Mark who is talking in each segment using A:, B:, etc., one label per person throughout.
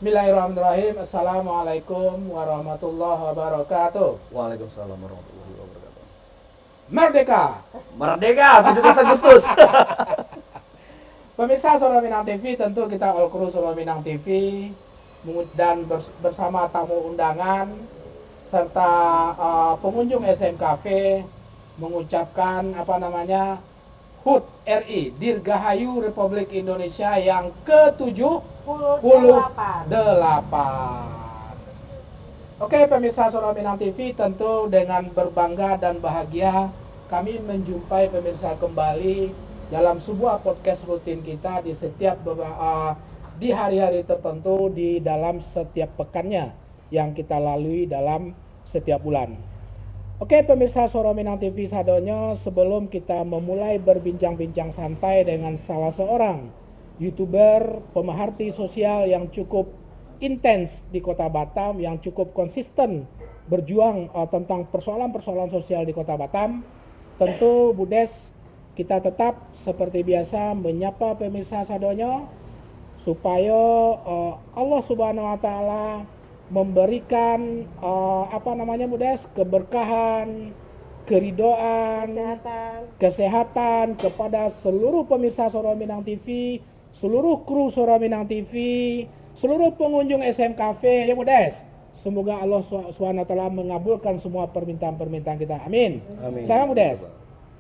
A: Bismillahirrahmanirrahim. Assalamualaikum warahmatullahi wabarakatuh.
B: Waalaikumsalam warahmatullahi wabarakatuh.
A: Merdeka!
B: Merdeka 17 Agustus.
A: Pemirsa Suara Minang TV, tentu kita all crew Suara Minang TV dan bersama tamu undangan serta pengunjung SM Cafe mengucapkan HUT RI Dirgahayu Republik Indonesia yang ke-78. Oke, pemirsa Suara Minang TV, tentu dengan berbangga dan bahagia kami menjumpai pemirsa kembali dalam sebuah podcast rutin kita di hari-hari tertentu di dalam setiap pekannya yang kita lalui dalam setiap bulan. Oke, pemirsa Suara Minang TV sadonyo, sebelum kita memulai berbincang-bincang santai dengan salah seorang YouTuber pemerhati sosial yang cukup intens di Kota Batam, yang cukup konsisten berjuang tentang persoalan-persoalan sosial di Kota Batam, tentu Budes kita tetap seperti biasa menyapa pemirsa sadonyo supaya Allah Subhanahu wa taala memberikan Budes, keberkahan, keridhaan, kesehatan kepada seluruh pemirsa Suara Minang TV, seluruh kru Suara Minang TV, seluruh pengunjung SM Cafe ya Budes. Semoga Allah Subhanahu wa taala mengabulkan semua permintaan-permintaan kita. Amin.
B: Amin.
A: Saya Budes.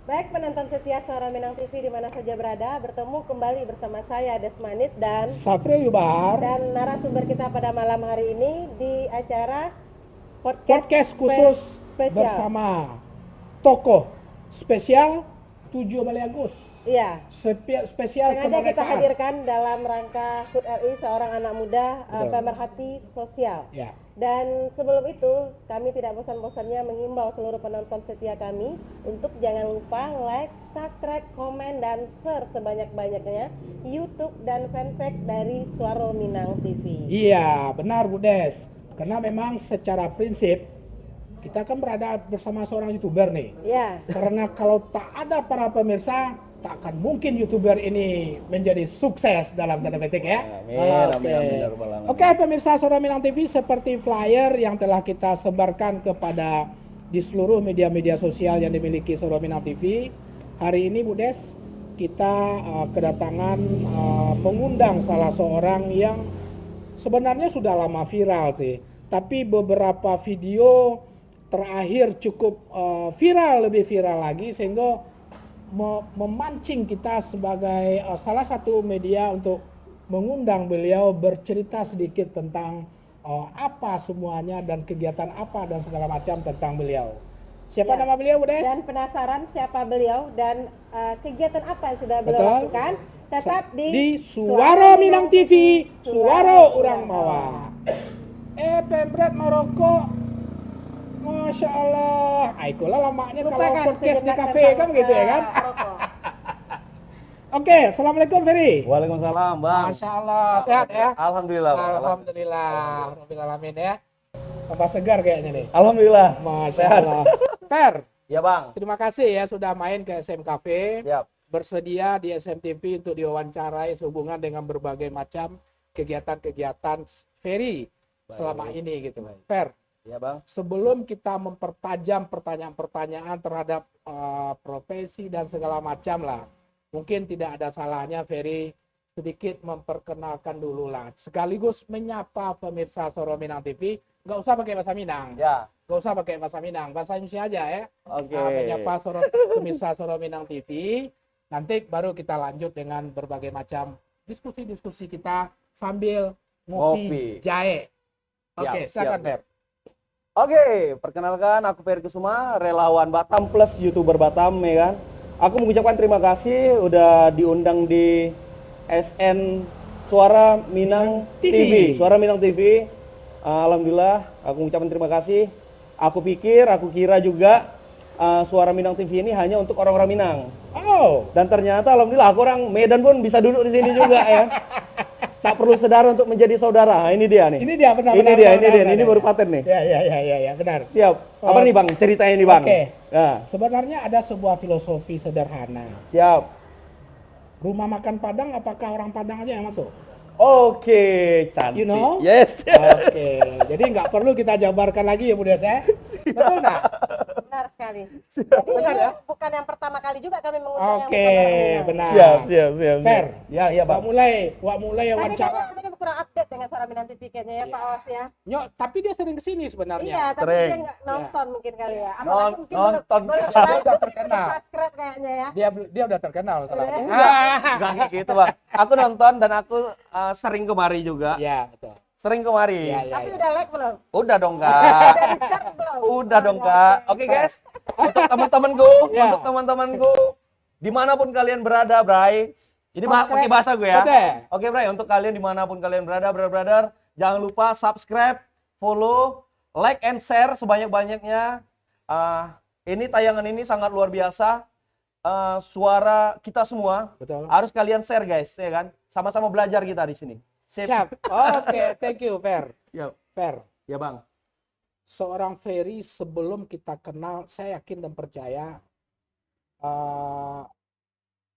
C: Baik penonton setia Suara Minang TV di mana saja berada, bertemu kembali bersama saya Desmanis dan
A: Safril Yubar
C: dan narasumber kita pada malam hari ini di acara
A: podcast khusus
C: spesial
A: bersama tokoh spesial 7 Agustus.
C: Iya.
A: Spesial
C: Sengaja kita
A: kemerdekaan.
C: hadirkan dalam rangka HUT RI, seorang anak muda pemerhati sosial.
A: Ya.
C: Dan sebelum itu, kami tidak bosan-bosannya menghimbau seluruh penonton setia kami untuk jangan lupa like, subscribe, komen, dan share sebanyak-banyaknya YouTube dan fanpage dari Suara Minang TV.
A: Iya, benar Budes. Karena memang secara prinsip kita kan berada bersama seorang YouTuber nih.
C: Ya.
A: Karena kalau tak ada para pemirsa, tak akan mungkin YouTuber ini menjadi sukses dalam tanda petik ya. Oke, pemirsa Suara Minang TV, seperti flyer yang telah kita sebarkan kepada di seluruh media-media sosial yang dimiliki Suara Minang TV, hari ini Budes kita kedatangan pengundang salah seorang yang sebenarnya sudah lama viral sih, tapi beberapa video terakhir cukup viral, lebih viral lagi, sehingga memancing kita sebagai salah satu media untuk mengundang beliau bercerita sedikit tentang apa semuanya dan kegiatan apa dan segala macam tentang beliau. Siapa nama beliau, Budes?
C: Dan penasaran siapa beliau dan kegiatan apa yang sudah beliau lakukan? Tetap di
A: Suara Minang TV, Suara Urang Mawa. Pembret Maroko. Masya Allah, aikulah lamanya kalau podcast di kafe kan begitu ya kan? Oke, assalamualaikum Ferry.
B: Waalaikumsalam, Bang.
A: Masya Allah, sehat ya?
B: Alhamdulillah, Bang.
A: Alhamdulillahirrahmanirrahim ya. Tambah segar kayaknya nih.
B: Alhamdulillah.
A: Masya Allah. Per,
B: Ya, Bang.
A: terima kasih ya sudah main ke SM Cafe.
B: Siap.
A: Bersedia di SM TV untuk diwawancarai sehubungan dengan berbagai macam kegiatan-kegiatan Ferry selama ini gitu. Per,
B: Ya, Bang.
A: sebelum kita mempertajam pertanyaan-pertanyaan terhadap profesi dan segala macam lah, mungkin tidak ada salahnya Ferry sedikit memperkenalkan dulu lah, sekaligus menyapa pemirsa Suara Minang TV. Nggak usah pakai bahasa Minang,
B: Ya.
A: nggak usah pakai bahasa Minang, bahasa Indonesia aja ya.
B: Oke.
A: Menyapa pemirsa Suara Minang TV, nanti baru kita lanjut dengan berbagai macam diskusi-diskusi kita sambil ngopi jahe. Oke, silakan Fer.
B: Oke, perkenalkan aku Ferry Kusuma, relawan Batam plus YouTuber Batam ya kan. Aku mengucapkan terima kasih udah diundang di SN Suara Minang TV. Suara Minang TV. Alhamdulillah, aku mengucapkan terima kasih. Aku kira juga Suara Minang TV ini hanya untuk orang-orang Minang.
A: Oh,
B: Dan ternyata alhamdulillah aku orang Medan pun bisa duduk di sini juga ya. Tak perlu saudara untuk menjadi saudara. Ini dia nih.
A: ini dia benar.
B: Ini baru paten nih.
A: Ya, benar.
B: Siap. Apa nih Bang? Ceritanya nih Bang.
A: Oke.
B: Ya,
A: Sebenarnya ada sebuah filosofi sederhana.
B: siap.
A: Rumah makan Padang, apakah orang Padang aja yang masuk?
B: Oke, cantik.
A: You know?
B: Yes.
A: Oke, jadi nggak perlu kita jabarkan lagi ya Bu Desa. Betul nggak?
C: Benar sekali. Jadi
A: Benar
C: ini
A: ya?
C: bukan yang pertama kali juga kami mengundang yang
A: Oke,
C: bersama
A: benar.
B: Siap.
A: Fair.
B: Ya, iya,
A: Wak
B: Bang.
A: mulai
C: Tadi
A: wawancara.
C: kayaknya kami kurang update dengan suara Minang TV kayaknya ya Pak Os ya.
A: Nyok, tapi dia sering kesini
C: Iya,
A: sebenarnya.
C: tapi
B: Sering.
C: dia nggak nonton mungkin kali ya.
B: Non-
C: Apalagi mungkin
B: nonton.
C: belum
A: Dia
C: like,
A: udah terkenal.
C: subscribe kayaknya ya.
A: Dia udah terkenal salah.
B: Enggak kayak gitu, Bang. Aku nonton dan aku sering kemari juga.
A: Iya, betul.
B: Sering kemari.
A: Iya,
C: Tapi udah like belum?
B: Udah dong, Kak.
C: Udah di-share belum?
B: Udah dong, Kak. Oke, guys. Untuk teman-temanku,
A: Ya.
B: untuk teman-temanku, dimanapun kalian berada, Bray. Jadi pakai bahasa gue ya.
A: Oke.
B: Oke, Bray. Untuk kalian dimanapun kalian berada, brother-brother, jangan lupa subscribe, follow, like, and share sebanyak-banyaknya. Ini tayangan ini sangat luar biasa. Suara kita semua
A: Betul.
B: harus kalian share, guys, ya kan? Sama-sama belajar kita di sini. Sip.
A: Siap. Oke, thank you, Fair.
B: Ya,
A: Fair.
B: ya, Bang.
A: Seorang Ferry sebelum kita kenal, saya yakin dan percaya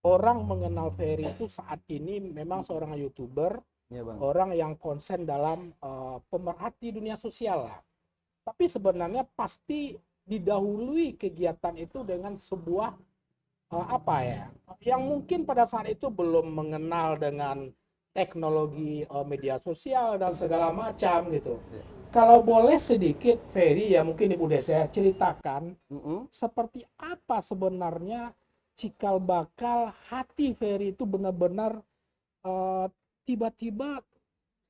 A: orang mengenal Ferry itu saat ini memang seorang YouTuber,
B: Ya, Bang.
A: orang yang konsen dalam pemerhati dunia sosial lah. Tapi sebenarnya pasti didahului kegiatan itu dengan sebuah apa ya, yang mungkin pada saat itu belum mengenal dengan teknologi media sosial dan segala macam gitu. Kalau boleh sedikit Ferry ya mungkin Ibu Desa ceritakan seperti apa sebenarnya cikal bakal hati Ferry itu benar-benar tiba-tiba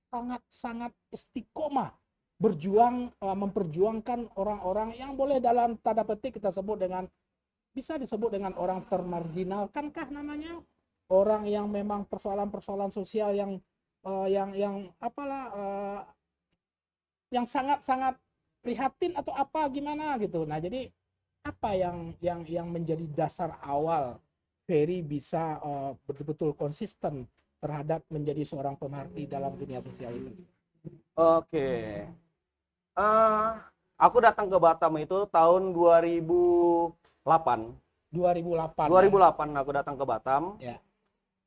A: sangat-sangat istiqomah berjuang memperjuangkan orang-orang yang boleh dalam tanda petik kita sebut dengan bisa disebut dengan orang termarginalkankah namanya, orang yang memang persoalan-persoalan sosial yang apalah yang sangat-sangat prihatin atau apa gimana gitu. Nah, jadi apa yang menjadi dasar awal Ferry bisa betul-betul konsisten terhadap menjadi seorang pemerhati dalam dunia sosial ini?
B: Oke. Aku datang ke Batam itu tahun 2008.
A: 2008.
B: 2008 aku datang ke Batam.
A: Ya.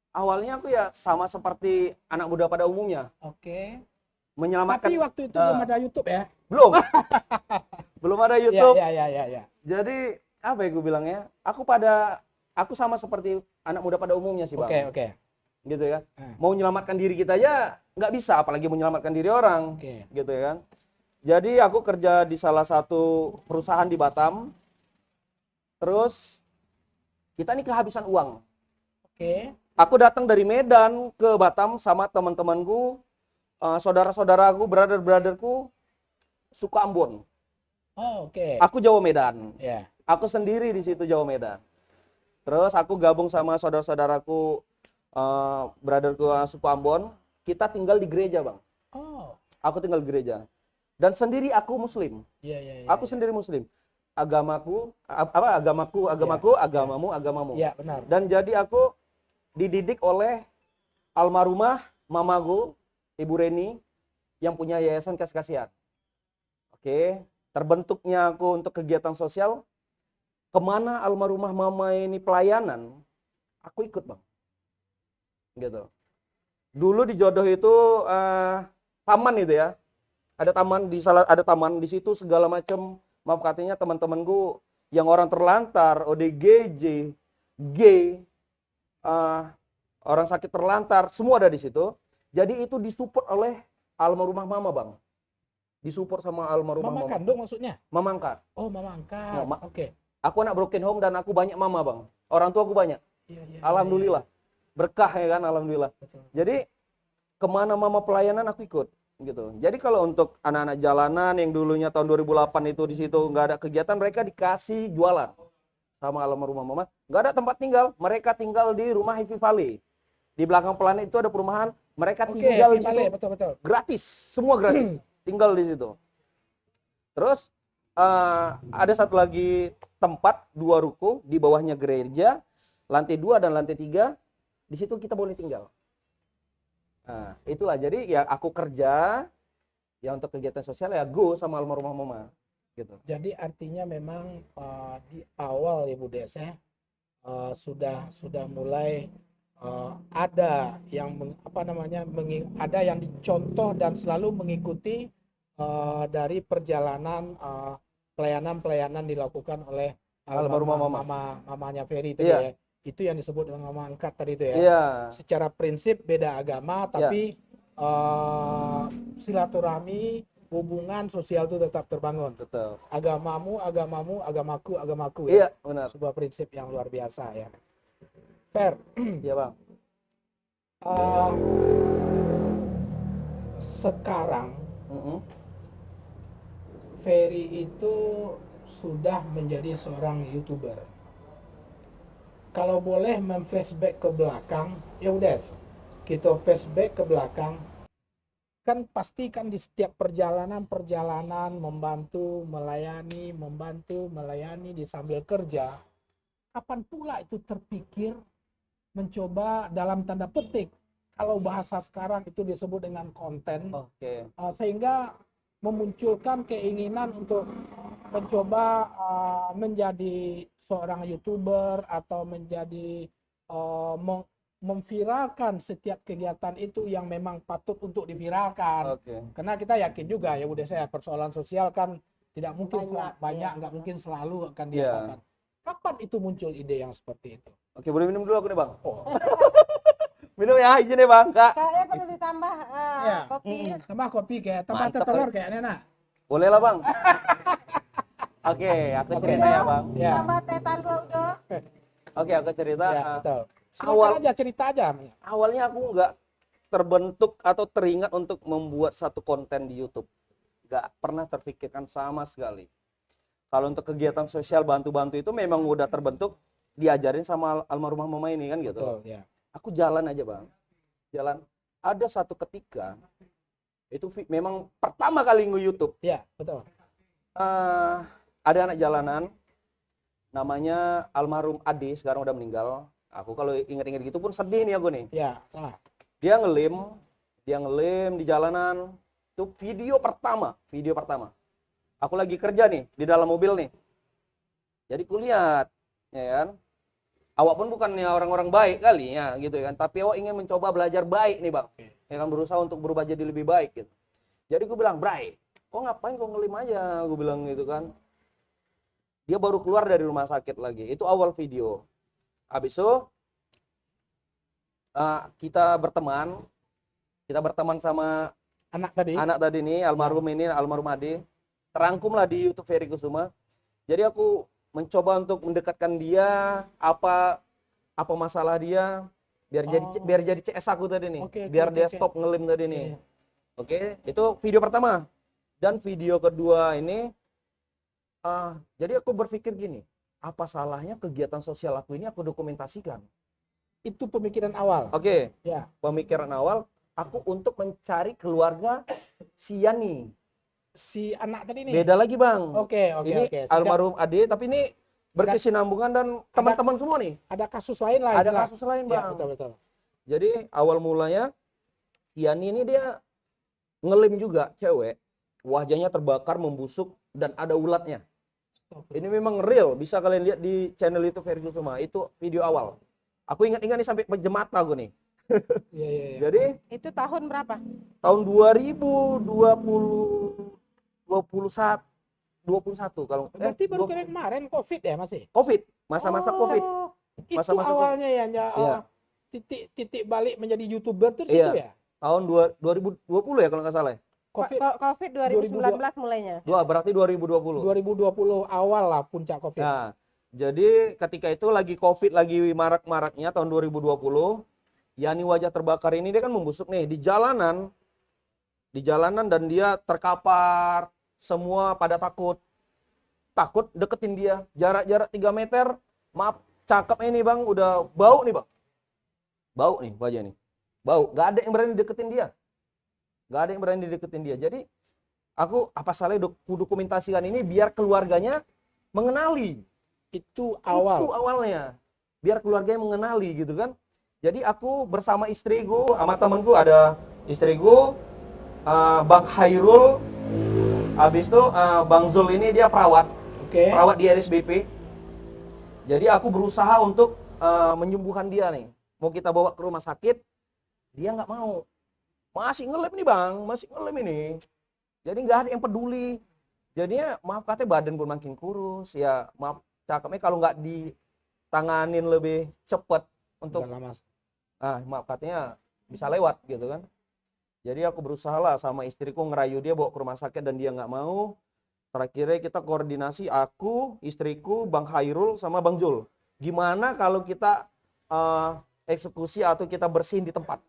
B: Awalnya aku ya sama seperti anak muda pada umumnya,
A: Oke.
B: menyelamatkan.
A: Tapi waktu itu belum ada YouTube ya?
B: Belum. Belum ada YouTube.
A: Ya.
B: Jadi apa ya gue bilangnya? Aku sama seperti anak muda pada umumnya sih, Bang.
A: Oke.
B: Gitu ya. Mau menyelamatkan diri kita aja nggak bisa, apalagi menyelamatkan diri orang.
A: Oke.
B: Gitu ya kan. Jadi aku kerja di salah satu perusahaan di Batam. Terus kita nih kehabisan uang.
A: Oke.
B: Aku datang dari Medan ke Batam sama teman-temanku, saudara-saudaraku, brother-brotherku, suku Ambon.
A: Oh, oke.
B: Aku Jawa Medan.
A: Ya.
B: Aku sendiri di situ Jawa Medan. Terus aku gabung sama saudara-saudaraku, brotherku suku Ambon. Kita tinggal di gereja, Bang.
A: Oh.
B: Aku tinggal di gereja. Dan sendiri aku Muslim.
A: Iya.
B: Aku sendiri Muslim. Agamamu, agamamu.
A: Iya, benar.
B: Dan jadi aku dididik oleh almarhumah mamaku, Ibu Reni, yang punya yayasan Kasih Kasihan. Oke, terbentuknya aku untuk kegiatan sosial. Kemana almarhumah mama ini pelayanan, aku ikut, Bang. Gitu. Dulu di Jodoh itu taman itu ya. Ada taman di situ segala macam. Maaf katanya teman-temanku yang orang terlantar, ODGJ, gay, orang sakit terlantar, semua ada di situ. Jadi itu disupport oleh almarhumah mama, Bang. Disupport sama almarhumah
A: Mama
B: mama.
A: kandung maksudnya?
B: Mama angkat.
A: Oh, mama angkat.
B: Mama.
A: Oke.
B: Aku anak broken home dan aku banyak mama, Bang. Orang tua aku banyak.
A: Iya.
B: Alhamdulillah. Berkah ya kan, alhamdulillah.
A: Betul.
B: Jadi kemana mama pelayanan aku ikut gitu. Jadi kalau untuk anak-anak jalanan yang dulunya tahun 2008 itu di situ nggak ada kegiatan, mereka dikasih jualan sama almarhumah mama. Nggak ada tempat tinggal, mereka tinggal di rumah Happy Valley. Di belakang Planet itu ada perumahan, mereka tinggal di situ
A: betul.
B: gratis, semua gratis. Tinggal di situ. Terus ada satu lagi tempat, 2 ruko, di bawahnya gereja, lantai 2 dan lantai 3, di situ kita boleh tinggal. Nah, itulah jadi ya aku kerja ya untuk kegiatan sosial ya go sama almarhumah mama gitu.
A: Jadi artinya memang di awal Ibu Desa sudah mulai ada yang ada yang dicontoh dan selalu mengikuti dari perjalanan pelayanan dilakukan oleh
B: Almarhumah mama.
A: mamanya Ferry tadi
B: Iya.
A: ya. Itu yang disebut dengan mama angkat tadi itu ya.
B: Iya.
A: Secara prinsip beda agama, tapi silaturahmi, hubungan sosial itu tetap terbangun.
B: Betul.
A: Agamamu, agamaku
B: Iya,
A: ya.
B: benar.
A: Sebuah prinsip yang luar biasa ya. Fer,
B: Iya, Bang.
A: sekarang
B: Mm-mm.
A: Ferry itu sudah menjadi seorang YouTuber. Kalau boleh flashback ke belakang, ya udah kita flashback ke belakang. Kan pasti kan di setiap perjalanan membantu, melayani di sambil kerja. Kapan pula itu terpikir mencoba dalam tanda petik, kalau bahasa sekarang itu disebut dengan konten,
B: Oke.
A: sehingga memunculkan keinginan untuk mencoba menjadi seorang YouTuber atau menjadi memviralkan setiap kegiatan itu yang memang patut untuk diviralkan.
B: Oke.
A: Karena kita yakin juga ya udah saya persoalan sosial kan tidak mungkin
C: Banyak,
A: nggak mungkin selalu akan
B: Iya.
A: diadakan. Kapan itu muncul ide yang seperti itu?
B: Oke, boleh minum dulu aku nih, Bang.
A: Oh,
B: Minum ya, izin ya, Bang, Kak.
C: Kayaknya perlu ditambah
A: Iya.
C: kopi.
A: Tambah kopi kayak tambah
B: Mantap,
A: telur kayaknya nak.
B: Boleh lah, Bang. Oke, aku
A: Oke.
B: cerita ya, Bang.
A: Ya,
C: Tambah teh talua udah.
B: Oke, aku cerita.
A: ya betul.
B: awal-
A: Silakan aja cerita aja.
B: Awalnya aku nggak terbentuk atau teringat untuk membuat satu konten di YouTube. Nggak pernah terfikirkan sama sekali. Kalau untuk kegiatan sosial bantu-bantu itu memang udah terbentuk, diajarin sama almarhumah mama ini kan gitu.
A: Betul, ya.
B: Aku jalan aja, Bang. Jalan. Ada satu ketika, itu memang pertama kali nge-YouTube.
A: Ya, betul.
B: Ada anak jalanan, namanya almarhum Ade, sekarang udah meninggal. Aku kalau ingat-ingat gitu pun sedih nih aku nih.
A: Ya, salah.
B: Dia ngelim di jalanan. Itu video pertama. Aku lagi kerja nih di dalam mobil nih. Jadi kulihat, ya kan. Awak pun bukannya orang-orang baik kali ya, gitu kan. Tapi awak ingin mencoba belajar baik nih, Bang. Ya kan, berusaha untuk berubah jadi lebih baik gitu. Jadi gue bilang, "Bray, kok ngapain kok ngelim aja?" Gue bilang gitu kan. Dia baru keluar dari rumah sakit lagi. Itu awal video. Habis itu kita berteman sama
A: Anak tadi
B: nih, almarhum Ade. Terangkumlah di YouTube Ferry Kusuma. Jadi aku mencoba untuk mendekatkan dia, apa masalah dia, biar jadi CS aku tadi nih.
A: Oke,
B: biar dia
A: oke.
B: stop ngelim tadi nih.
A: Iya.
B: Oke, itu video pertama. Dan video kedua ini jadi aku berpikir gini, apa salahnya kegiatan sosial aku ini aku dokumentasikan.
A: Itu pemikiran awal.
B: Oke,
A: Ya.
B: pemikiran awal aku untuk mencari keluarga si Yani.
A: Si anak tadi nih.
B: Beda lagi, Bang.
A: Oke.
B: Ini
A: Sudah
B: almarhum Ade, tapi ini berkesinambungan dan teman-teman semua nih.
A: ada kasus lain lah.
B: Ada
A: istilah.
B: kasus lain,
A: Ya,
B: Bang.
A: betul.
B: Jadi awal mulanya Yani ini dia ngelim juga, cewek. Wajahnya terbakar, membusuk dan ada ulatnya. Ini memang real, bisa kalian lihat di channel itu Ferry Kusuma. Itu video awal. Aku ingat-ingat nih sampai pejam mata gue nih.
A: Iya.
B: Jadi
C: Itu tahun berapa?
B: tahun 2021 kalau
A: Berarti baru kemarin COVID ya masih?
B: Covid, masa-masa Covid.
A: Itu
B: Masa-masa
A: awalnya ya,
B: Iya.
A: titik balik menjadi YouTuber tuh
B: Iya.
A: situ ya?
B: Tahun 2020 ya kalau nggak salah ya.
A: COVID
C: Covid 2019 mulainya.
B: Berarti 2020.
A: 2020 awal lah puncak COVID.
B: Nah, jadi ketika itu lagi Covid lagi marak-maraknya tahun 2020, Yani wajah terbakar ini dia kan membusuk nih di jalanan dan dia terkapar, semua pada takut deketin dia, jarak 3 meter, maaf, cakep ini Bang, udah bau nih Bang, bau nih wajah nih, bau, gak ada yang berani deketin dia, jadi aku apa salahnya dokumentasikan ini biar keluarganya mengenali.
A: Itu awal.
B: Itu awalnya. Biar keluarganya mengenali gitu kan. Jadi aku bersama istriku, sama temanku ada istriku, Bang Hairul, habis itu Bang Zul ini dia perawat
A: Oke.
B: di RSBP. Jadi aku berusaha untuk menyembuhkan dia nih. mau kita bawa ke rumah sakit, dia nggak mau. Masih ngelem nih bang, masih ngelem ini. Jadi nggak ada yang peduli. Jadinya maaf katanya badan pun makin kurus. Ya maaf cakepnya kalau nggak ditanganin lebih cepat untuk
A: Udah lama.
B: maaf katanya bisa lewat gitu kan. Jadi aku berusaha lah sama istriku ngerayu dia bawa ke rumah sakit dan dia nggak mau. Terakhirnya kita koordinasi aku, istriku, Bang Hairul sama Bang Jul. Gimana kalau kita eksekusi atau kita bersihin di tempat?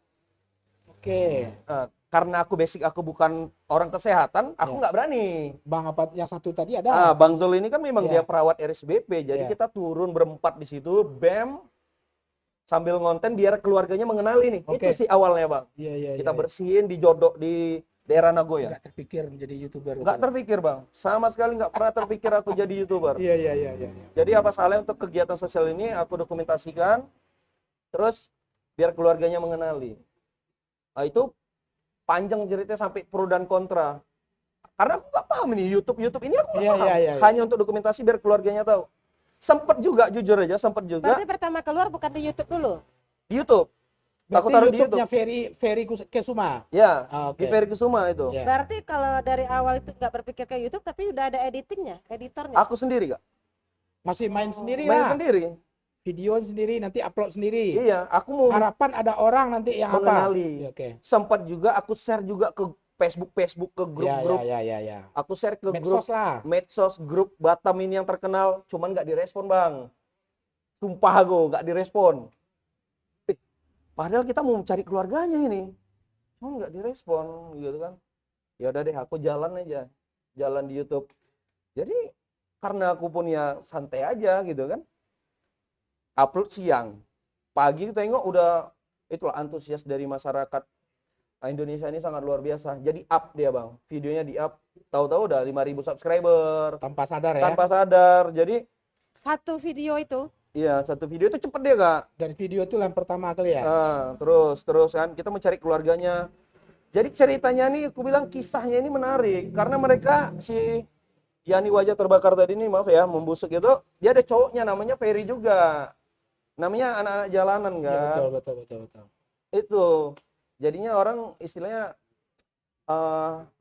A: Oke.
B: Karena aku bukan orang kesehatan, aku
A: Ya.
B: nggak berani.
A: Bang apa yang satu tadi ada?
B: Bang Zul ini kan memang
A: Ya.
B: dia perawat RSBP, jadi
A: Ya.
B: kita turun berempat di situ, BEM, sambil ngonten biar keluarganya mengenali nih.
A: Oke.
B: Itu sih awalnya bang.
A: Iya, iya,
B: Kita
A: iya.
B: bersihin di Jodok di daerah Nagoya.
A: Nggak terpikir menjadi YouTuber.
B: Nggak terpikir bang, sama sekali nggak pernah terpikir aku jadi YouTuber.
A: Iya, iya, iya, iya.
B: Jadi apa salahnya untuk kegiatan sosial ini aku dokumentasikan, terus biar keluarganya mengenali. Nah, itu panjang ceritanya sampai pro dan kontra. Karena aku nggak paham nih YouTube ini aku nggak
A: Iya,
B: paham.
A: iya, iya, iya.
B: Hanya untuk dokumentasi biar keluarganya tahu. Sempet juga, jujur aja, sempet juga
C: Berarti pertama keluar bukan di YouTube dulu?
B: di YouTube. Aku
A: Berarti
B: taruh di
A: YouTube-nya
B: YouTube.
A: Ferry Kesuma.
B: Ya,
A: Oke.
B: di Ferry Kusuma itu.
A: Ya.
C: Berarti kalau dari awal itu nggak berpikir ke YouTube, tapi udah ada editingnya, editornya.
B: Aku sendiri kak,
A: Masih main sendiri
B: main
A: lah.
B: sendiri.
A: Video sendiri, nanti upload sendiri.
B: Iya, aku mau
A: Harapan ada orang nanti yang
B: mengenali.
A: apa? Ya, oke.
B: Sempat juga aku share juga ke Facebook, ke
A: Ya,
B: grup-grup.
A: ya, ya, ya.
B: Aku share ke grup
A: Medsos lah.
B: medsos, grup Batam ini yang terkenal, cuman nggak direspon bang. Sumpah aku nggak direspon. Padahal kita mau cari keluarganya ini, cuman nggak direspon gitu kan. Ya udah deh, aku jalan aja, jalan di YouTube. Jadi karena aku pun ya santai aja gitu kan. Upload siang, pagi tengok udah itulah antusias dari masyarakat Indonesia ini sangat luar biasa. Jadi up dia bang, videonya di up, tahu-tahu udah 5.000 subscriber
A: Tanpa sadar ya.
B: tanpa sadar. Jadi
C: Satu video itu.
B: iya satu video itu cepet dia kak.
A: Dan video itu yang pertama kali ya.
B: Terus kan kita mencari keluarganya. Jadi ceritanya nih, aku bilang kisahnya ini menarik karena mereka si Yani wajah terbakar tadi nih, maaf ya membusuk itu, dia ada cowoknya namanya Ferry juga. Namanya anak-anak jalanan
A: Iya,
B: kan.
A: betul, betul, betul, betul.
B: Itu jadinya orang istilahnya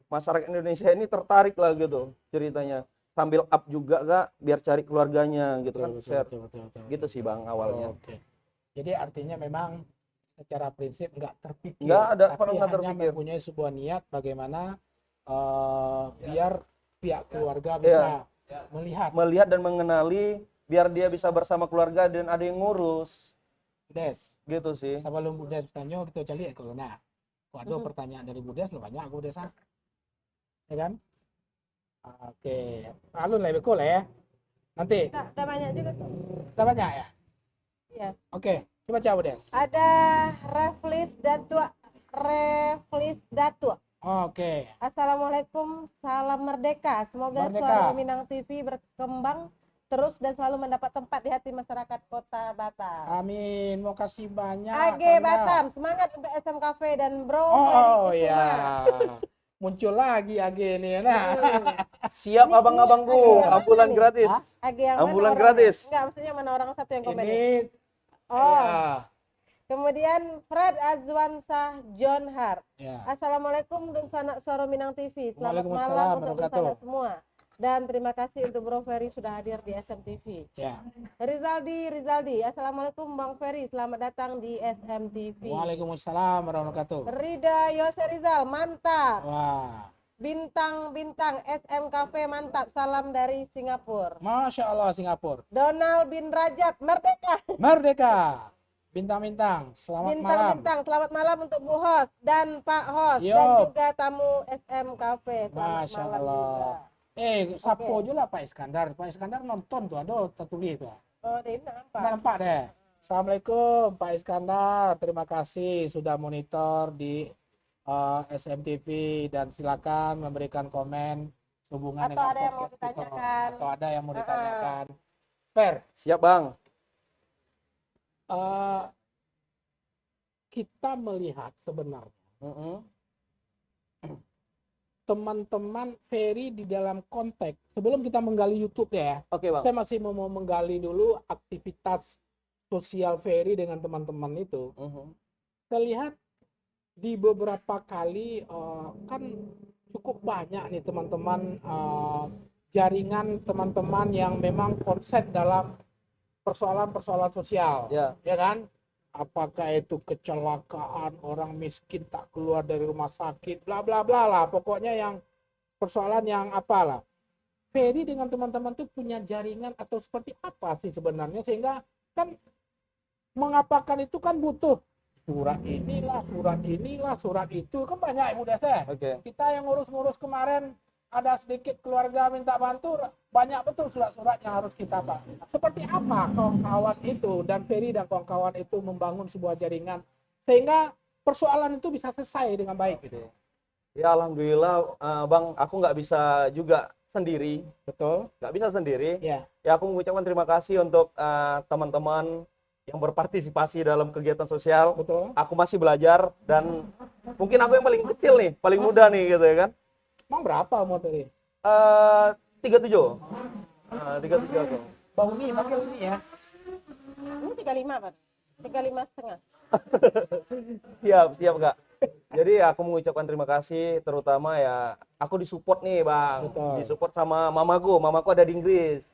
B: masyarakat Indonesia ini tertarik lah gitu ceritanya, sambil up juga kak biar cari keluarganya gitu kan,
A: Betul,
B: share
A: betul, betul, betul.
B: gitu sih bang awalnya.
A: Oke. Jadi artinya memang secara prinsip nggak terpikir,
B: Nggak ada,
A: tapi
B: pernah nggak
A: hanya
B: terpikir.
A: mempunyai sebuah niat bagaimana biar pihak keluarga bisa melihat.
B: Melihat dan mengenali biar dia bisa bersama keluarga dan ada yang ngurus
A: Budes.
B: gitu sih.
A: Sebelum Budes bertanya kita cari corona. Waduh, pertanyaan dari Budes lo banyak aku Budes. Ya kan? Oke, alun lah betul lah ya. Nanti
C: Udah banyak juga tuh.
A: kita banyak ya.
C: Iya.
A: Oke, coba coba Budes.
C: Ada Reflis Datua.
A: Oke.
C: Assalamualaikum, salam merdeka. Semoga
A: Merdeka.
C: suara Minang TV berkembang terus dan selalu mendapat tempat di hati masyarakat Kota Batam.
A: Amin. Mau kasih banyak.
C: AG
A: Anda.
C: Batam, semangat untuk SM Cafe dan Bro.
A: Oh
C: Ferry
A: ya.
C: Kusuma.
A: Muncul lagi AG ini. Nah.
B: Siap
C: Ini
B: abang-abangku,
C: sih, ada
B: ambulan
C: nih.
B: gratis.
A: Hah?
C: AG yang
B: Ambulan
C: mana
B: gratis.
C: orangnya? Enggak, maksudnya mana orang satu yang komen.
A: Ini
C: Oh,
A: ya.
C: kemudian Fred Azwansah John Hart.
A: Ya.
C: Assalamualaikum untuk sanak suara Minang TV. Selamat
A: Waalaikumsalam
C: malam untuk
A: warahmatullahi
C: bersama semua. Dan terima kasih untuk Bro Ferry sudah hadir di SMTV.
A: Ya.
C: Rizaldi, Assalamualaikum Bang Ferry, selamat datang di SMTV.
A: Waalaikumsalam warahmatullahi wabarakatuh.
C: Rida Yose Rizal, mantap.
A: Wah.
C: Bintang SM Cafe, mantap. Salam dari Singapura.
A: Masya Allah Singapura.
C: Donald bin Rajab, merdeka.
A: Merdeka. Bintang-bintang. Selamat malam.
C: Bintang-bintang, selamat malam untuk Bu Host dan Pak Host
A: Yo.
C: dan juga tamu SM Cafe. Selamat
A: Masya
C: malam
A: Allah.
C: juga.
A: Sapo juga Pak Iskandar. Pak Iskandar nonton tuh, ada tertulis tuh.
C: Oh, ini nampak.
A: Nampak deh. Assalamualaikum Pak Iskandar. Terima kasih sudah monitor di SMTV dan silakan memberikan komen hubungan
C: Atau
A: dengan
C: ada yang mau
A: podcast kita.
C: ditanyakan.
A: Atau ada yang mau ditanyakan. Per,
B: Siap bang.
A: kita melihat sebenarnya
B: Mm-mm.
A: teman-teman Ferry di dalam konteks sebelum kita menggali YouTube ya,
B: Oke bang.
A: saya masih mau menggali dulu aktivitas sosial Ferry dengan teman-teman itu, saya lihat di beberapa kali kan cukup banyak nih teman-teman, jaringan teman-teman yang memang konsep dalam persoalan-persoalan sosial,
B: Ya.
A: ya kan? Apakah itu kecelakaan, orang miskin tak keluar dari rumah sakit, bla bla bla lah, pokoknya yang persoalan yang apalah. Ferry dengan teman-teman tuh punya jaringan atau seperti apa sih sebenarnya, sehingga kan mengapakan itu kan butuh surat inilah, surat itu, kan banyak Ibu Desa.
B: Oke.
A: Kita yang ngurus-ngurus kemarin ada sedikit keluarga minta bantu, banyak betul surat-surat yang harus kita Pak. Seperti apa kawan-kawan itu dan Ferry dan kawan-kawan itu membangun sebuah jaringan sehingga persoalan itu bisa selesai dengan baik gitu.
B: Ya alhamdulillah Bang, aku nggak bisa juga sendiri,
A: Betul?
B: nggak bisa sendiri.
A: Ya,
B: Ya aku mengucapkan terima kasih untuk teman-teman yang berpartisipasi dalam kegiatan sosial.
A: betul.
B: Aku masih belajar dan mungkin aku yang paling kecil nih, paling muda nih gitu ya kan.
A: Emang berapa umur Ferry?
B: 37. 37 aku.
A: Bang Uni pakai ini ya.
C: Ini 35 Pak. 35,5.
B: Siap Kak. Jadi aku mengucapkan terima kasih, terutama ya aku disupport nih Bang.
A: Betul.
B: Disupport sama mamaku ada di Inggris.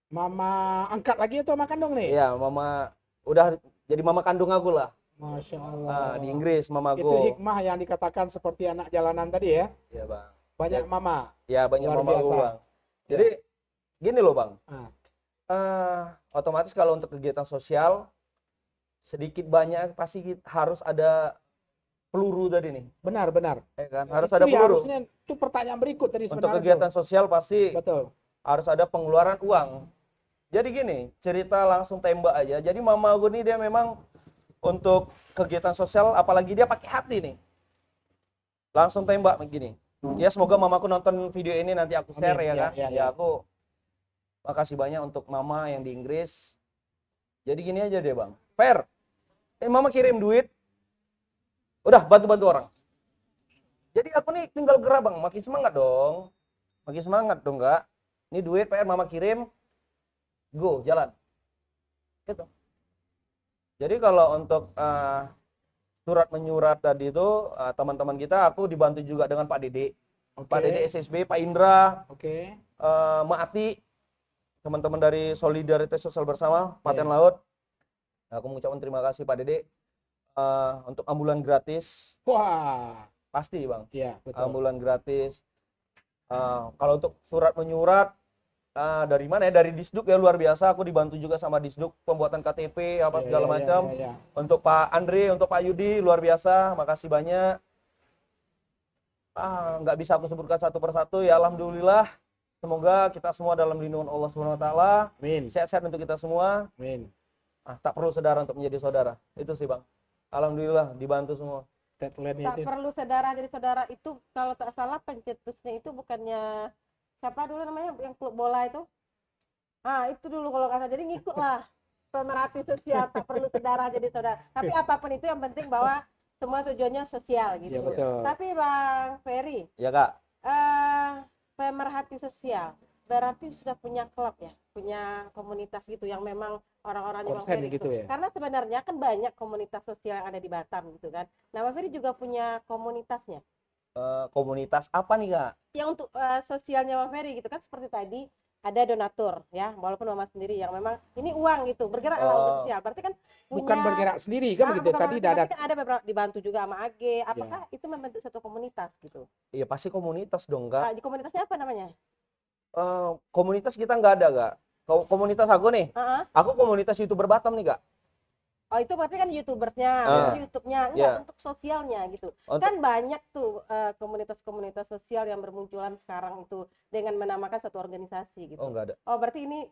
A: Mama angkat lagi atau makan dong nih?
B: Iya, mama udah jadi mama kandung aku lah.
A: Masya Allah.
B: Di Inggris
A: Itu
B: mamaku.
A: hikmah yang dikatakan seperti anak jalanan tadi ya.
B: Iya Bang.
A: Banyak mama.
B: Ya banyak
A: Luar
B: mama aku
A: biasa.
B: Bang. Jadi gini loh Bang.
A: Ah,
B: Otomatis kalau untuk kegiatan sosial sedikit banyak pasti harus ada peluru tadi nih.
A: benar.
B: Ya kan? Harus
A: Itu
B: ada
A: ya,
B: peluru.
A: harusnya itu pertanyaan berikut tadi
B: Untuk
A: sebenarnya.
B: kegiatan sosial pasti
A: Betul.
B: harus ada pengeluaran uang. Jadi gini, cerita langsung tembak aja. Jadi mama aku nih dia memang untuk kegiatan sosial apalagi dia pakai hati nih. Langsung tembak begini. Ya semoga mamaku nonton video ini nanti aku share
A: Amin.
B: ya
A: Ya,
B: kan.
A: ya,
B: Ya
A: ya.
B: aku makasih banyak untuk mama yang di Inggris. Jadi gini aja deh Bang. Fair. Mama kirim duit. Udah bantu-bantu orang. Jadi aku nih tinggal gerak Bang, makin semangat dong. Makin semangat dong Kak. Ini duit PR mama kirim. Go, jalan. Gitu. Jadi kalau untuk surat menyurat tadi itu teman-teman kita, aku dibantu juga dengan Pak Dede.
A: Oke.
B: Pak Dede SSB, Pak Indra,
A: Oke.
B: Mak Ati, teman-teman dari Solidaritas Sosial Bersama, Paten Laut. Aku mengucapkan terima kasih Pak Dede untuk ambulan gratis.
A: Wah.
B: Pasti Bang,
A: Iya, betul.
B: ambulan gratis. Kalau untuk surat menyurat dari mana ya? Dari Disduk ya, luar biasa. Aku dibantu juga sama Disduk pembuatan KTP apa
A: Iya,
B: segala
A: iya,
B: macam.
A: iya, iya.
B: Untuk Pak Andre, untuk Pak Yudi luar biasa. Makasih banyak. Nggak bisa aku sebutkan satu persatu ya. Alhamdulillah. Semoga kita semua dalam lindungan Allah SWT.
A: Amin.
B: Sehat-sehat untuk kita semua.
A: Amin.
B: Tak perlu saudara untuk menjadi saudara. Itu sih Bang. Alhamdulillah dibantu semua.
A: Tagline
C: Tak
A: itu.
C: perlu saudara jadi saudara itu kalau tak salah pencetusnya itu bukannya siapa dulu namanya yang klub bola itu? Itu dulu kalau kata jadi ngikutlah pemerhati sosial tak perlu saudara jadi saudara. Tapi apapun itu yang penting bahwa semua tujuannya sosial gitu.
A: Iya, betul.
C: Tapi Bang Ferry,
B: Ya Kak.
C: pemerhati sosial berarti sudah punya klub ya, punya komunitas gitu yang memang orang-orangnya Bang
A: Konsen
C: Ferry
A: gitu ya?
C: Karena sebenarnya kan banyak komunitas sosial yang ada di Batam gitu kan. Nah Bang Ferry juga punya komunitasnya.
B: Komunitas apa nih Kak?
C: Yang untuk sosialnya Bang Ferry gitu kan seperti tadi ada donatur ya, walaupun Mama sendiri yang memang ini uang gitu bergerak lah untuk sosial. Berarti kan punya,
A: Bukan bergerak sendiri kan begitu.
C: bukan
A: Tadi
C: bergerak
A: ada
C: sendiri, kan ada beberapa dibantu juga sama AG. Apakah itu membentuk satu komunitas gitu?
B: Iya pasti komunitas dong Kak.
C: Di komunitasnya apa namanya?
B: Komunitas kita nggak ada Kak. Komunitas aku nih, aku komunitas YouTuber Batam nih Kak.
C: Oh itu berarti kan youtubersnya, YouTube-nya, enggak
B: Yeah.
C: untuk sosialnya gitu.
B: Untuk-
C: Kan banyak tuh komunitas-komunitas sosial yang bermunculan sekarang itu dengan menamakan satu organisasi gitu.
B: Oh nggak ada.
C: Oh berarti ini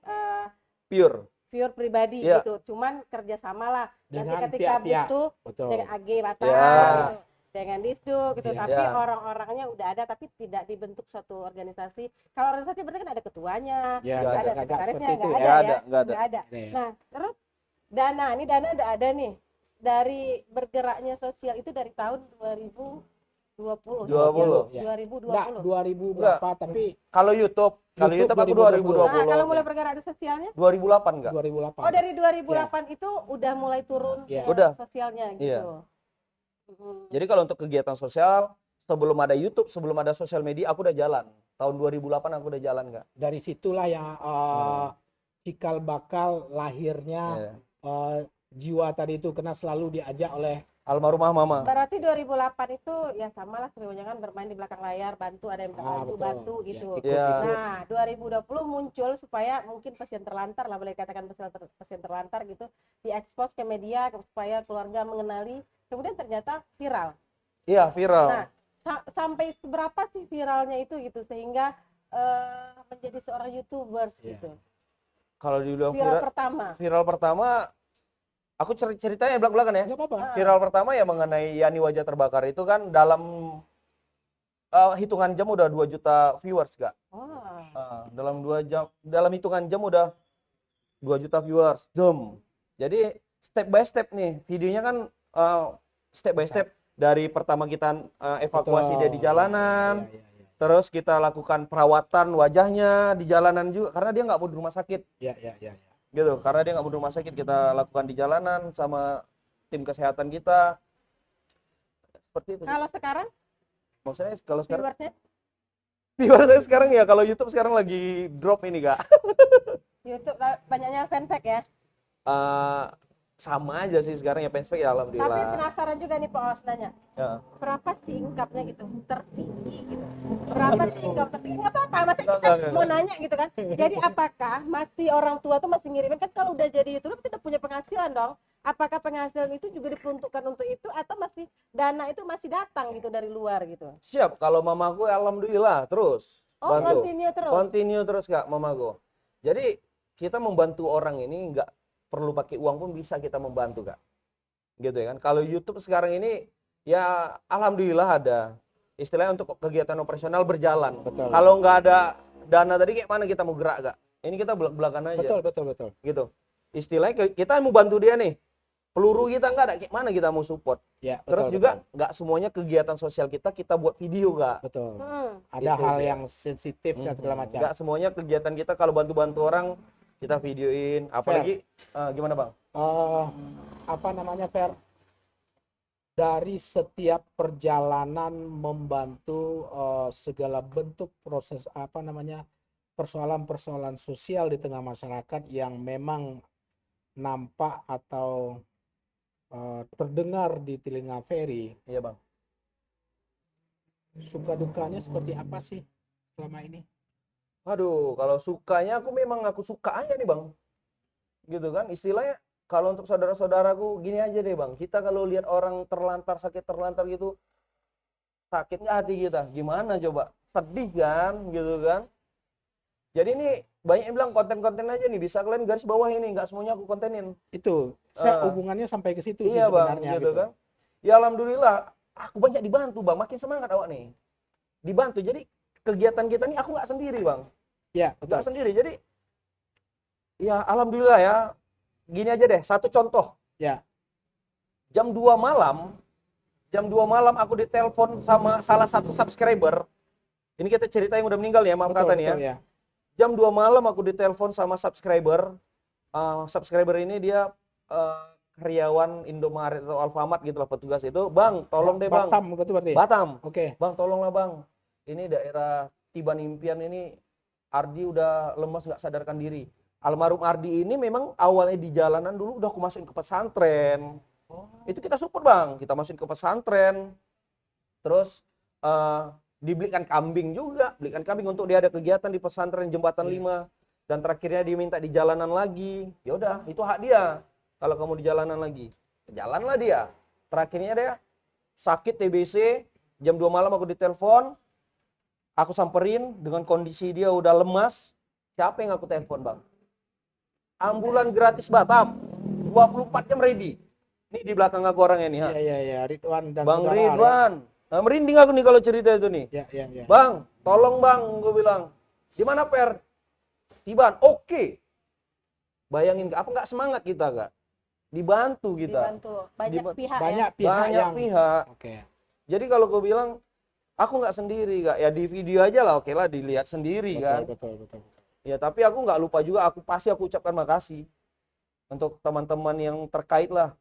B: Pure.
C: pure pribadi
B: Yeah.
C: gitu, cuman kerjasama lah. Nanti
A: Dengan
C: ketika
A: pihak-pihak.
C: butuh
A: betul.
C: dengan AG Batam
B: Yeah.
C: gitu, dengan Disduk gitu.
A: Yeah.
C: Tapi
B: Yeah.
C: orang-orangnya udah ada tapi tidak dibentuk suatu organisasi. Kalau organisasi berarti kan ada ketuanya,
A: Ya,
B: Nggak
C: ada
A: agak
C: sekretarisnya,
A: seperti itu
C: nggak
A: ya.
C: ada ya.
B: Nggak ada.
C: Nggak ada.
A: Nih.
C: Nah, terus dana udah ada nih dari bergeraknya sosial itu dari tahun 2000 20.
B: 20.
A: Ya.
C: 2020.
A: Enggak, 2000
B: Enggak.
A: berapa, tapi
B: Kalau YouTube aku
A: YouTube
B: 2020.
C: Nah, kalau mulai bergerak di sosialnya?
B: 2008 enggak?
A: 2008.
C: Oh, dari 2008 itu udah mulai turun
A: Ya.
C: ke
B: Udah.
C: sosialnya
B: Iya.
C: gitu. Mhm.
B: Jadi kalau untuk kegiatan sosial sebelum ada YouTube, sebelum ada sosial media aku udah jalan. Tahun 2008 aku udah jalan enggak?
A: Dari situlah yang cikal bakal lahirnya
B: Iya.
A: jiwa tadi itu, karena selalu diajak oleh
B: Almarhumah mama.
C: Berarti 2008 itu ya sama lah sebenarnya kan, bermain di belakang layar, bantu, ada yang minta
A: betul.
C: bantu
A: Ya,
C: gitu.
B: Iya.
C: Nah, 2020 muncul supaya mungkin pasien terlantar lah, boleh dikatakan pasien terlantar gitu, diekspos ke media supaya keluarga mengenali, kemudian ternyata viral.
B: Iya, viral.
C: Nah, sampai seberapa sih viralnya itu gitu sehingga menjadi seorang YouTubers
A: Iya.
C: gitu.
B: Kalau dibilang
C: Viral
B: viral pertama aku ceritanya belak-belakan ya.
A: nggak apa-apa.
B: Viral pertama ya mengenai Yani Wajah Terbakar itu kan dalam hitungan jam udah 2 juta viewers gak?
C: Wah.
B: Dalam hitungan jam udah 2 juta viewers. Jadi step by step nih videonya kan step by step dari pertama kita evakuasi
A: Betul.
B: dia di jalanan,
A: Iya, iya, iya.
B: terus kita lakukan perawatan wajahnya di jalanan juga karena dia nggak mau di rumah sakit.
A: Iya, iya, iya.
B: Gitu, karena dia nggak mau di rumah sakit, kita lakukan di jalanan sama tim kesehatan kita seperti itu.
C: Kalau sekarang
B: Maksudnya kalau sekarang
C: viewersnya
B: viewersnya sekarang ya, kalau YouTube sekarang lagi drop ini kak.
C: YouTube banyaknya fanspage ya.
B: Sama aja sih sekarang ya, fanspage ya,
C: Tapi
B: alhamdulillah.
C: penasaran juga nih Pak Os nanya,
B: Ya.
C: berapa sih income-nya gitu tertinggi gitu? Berapa sih income tertinggi? Nggak apa-apa, maksudnya kita
B: Nggak.
C: mau nanya gitu kan. Jadi apakah masih orang tua tuh masih ngirimin, kan kalau udah jadi YouTuber kita punya penghasilan dong. Apakah penghasilan itu juga diperuntukkan untuk itu atau masih dana itu masih datang gitu dari luar gitu?
B: Siap, kalau mamaku alhamdulillah terus
C: Oh,
B: bantu.
C: continue terus.
B: Kak mamaku. Jadi kita membantu orang ini nggak perlu pakai uang pun bisa kita membantu kak. Gitu ya kan. Kalau YouTube sekarang ini ya alhamdulillah ada istilahnya untuk kegiatan operasional berjalan.
A: Betul.
B: Kalau nggak ada dana tadi kayak mana kita mau gerak kak? Ini kita belak-belakan aja.
A: Betul.
B: Gitu. Istilahnya kita mau bantu dia nih. Peluru kita nggak ada, kayak mana kita mau support?
A: Ya,
B: Terus
A: betul,
B: juga nggak semuanya kegiatan sosial kita buat video kak.
A: betul.
C: Hmm.
A: Ada
B: Gitu,
A: hal
B: ya.
A: yang sensitif dan segala macam.
B: Nggak semuanya kegiatan kita kalau bantu-bantu orang kita videoin. Apalagi gimana bang?
A: Apa namanya, Fer? Dari setiap perjalanan membantu segala bentuk proses persoalan-persoalan sosial di tengah masyarakat yang memang nampak atau terdengar di telinga Ferry,
B: Iya bang.
A: suka dukanya seperti apa sih selama ini?
B: Aduh, kalau sukanya aku suka aja nih bang. Gitu kan, istilahnya kalau untuk saudara-saudaraku gini aja deh bang. Kita kalau lihat orang sakit terlantar gitu, sakitnya hati kita. Gimana coba? Sedih kan, gitu kan. Jadi ini banyak yang bilang konten-konten aja nih, bisa kalian garis bawah ini, nggak semuanya aku kontenin.
A: Itu hubungannya sampai ke situ sih
B: Iya bang,
A: sebenarnya
B: gitu kan. Ya alhamdulillah, aku banyak dibantu bang, makin semangat awak nih. Dibantu, jadi kegiatan kita nih aku nggak sendiri bang.
A: Ya,
B: Nggak
A: betul.
B: sendiri, jadi ya alhamdulillah ya. Gini aja deh, satu contoh.
A: Ya.
B: Jam 2 malam aku ditelepon sama salah satu subscriber. Ini kita cerita yang udah meninggal ya, maaf kata nih ya.
A: Betul, ya.
B: Jam 2 malam aku ditelepon sama subscriber. Subscriber ini dia karyawan Indomaret atau Alfamart gitu lah, petugas itu. Bang, tolong deh bang.
A: Batam betul berarti.
B: Batam.
A: Oke.
B: Bang, tolonglah bang. Ini daerah Tiban Impian ini, Ardi udah lemas nggak sadarkan diri. Almarhum Ardi ini memang awalnya di jalanan dulu udah aku masukin ke pesantren. Itu kita support bang, kita masukin ke pesantren. Terus dibelikan kambing juga, belikan kambing untuk dia ada kegiatan di pesantren Jembatan 5. Dan terakhirnya dia minta di jalanan lagi. Ya udah, itu hak dia. Kalau kamu di jalanan lagi, jalanlah dia. Terakhirnya dia sakit TBC, jam 2 malam aku ditelepon. Aku samperin dengan kondisi dia udah lemas. Siapa yang aku telepon, Bang? Ambulan gratis Batam. 24 jam ready. Ini di belakang aku orangnya nih, ha.
A: Iya, Ridwan dan
B: Bang
A: saudara,
B: Ridwan. Nah, merinding aku nih kalau cerita itu nih.
A: Ya.
B: Bang, tolong bang, gue bilang. Di mana Per? Tiban. Oke. Bayangin, apa nggak semangat kita, Kak? Dibantu kita.
C: Dibantu banyak pihak
A: banyak
C: ya.
A: pihak
B: Banyak
A: yang
B: pihak.
A: Oke.
B: Jadi kalau gue bilang, Aku nggak sendiri, Kak. Ya di video aja lah, oke lah dilihat sendiri kan.
A: Betul.
B: Ya tapi aku nggak lupa juga, aku pasti aku ucapkan makasih untuk teman-teman yang terkait lah.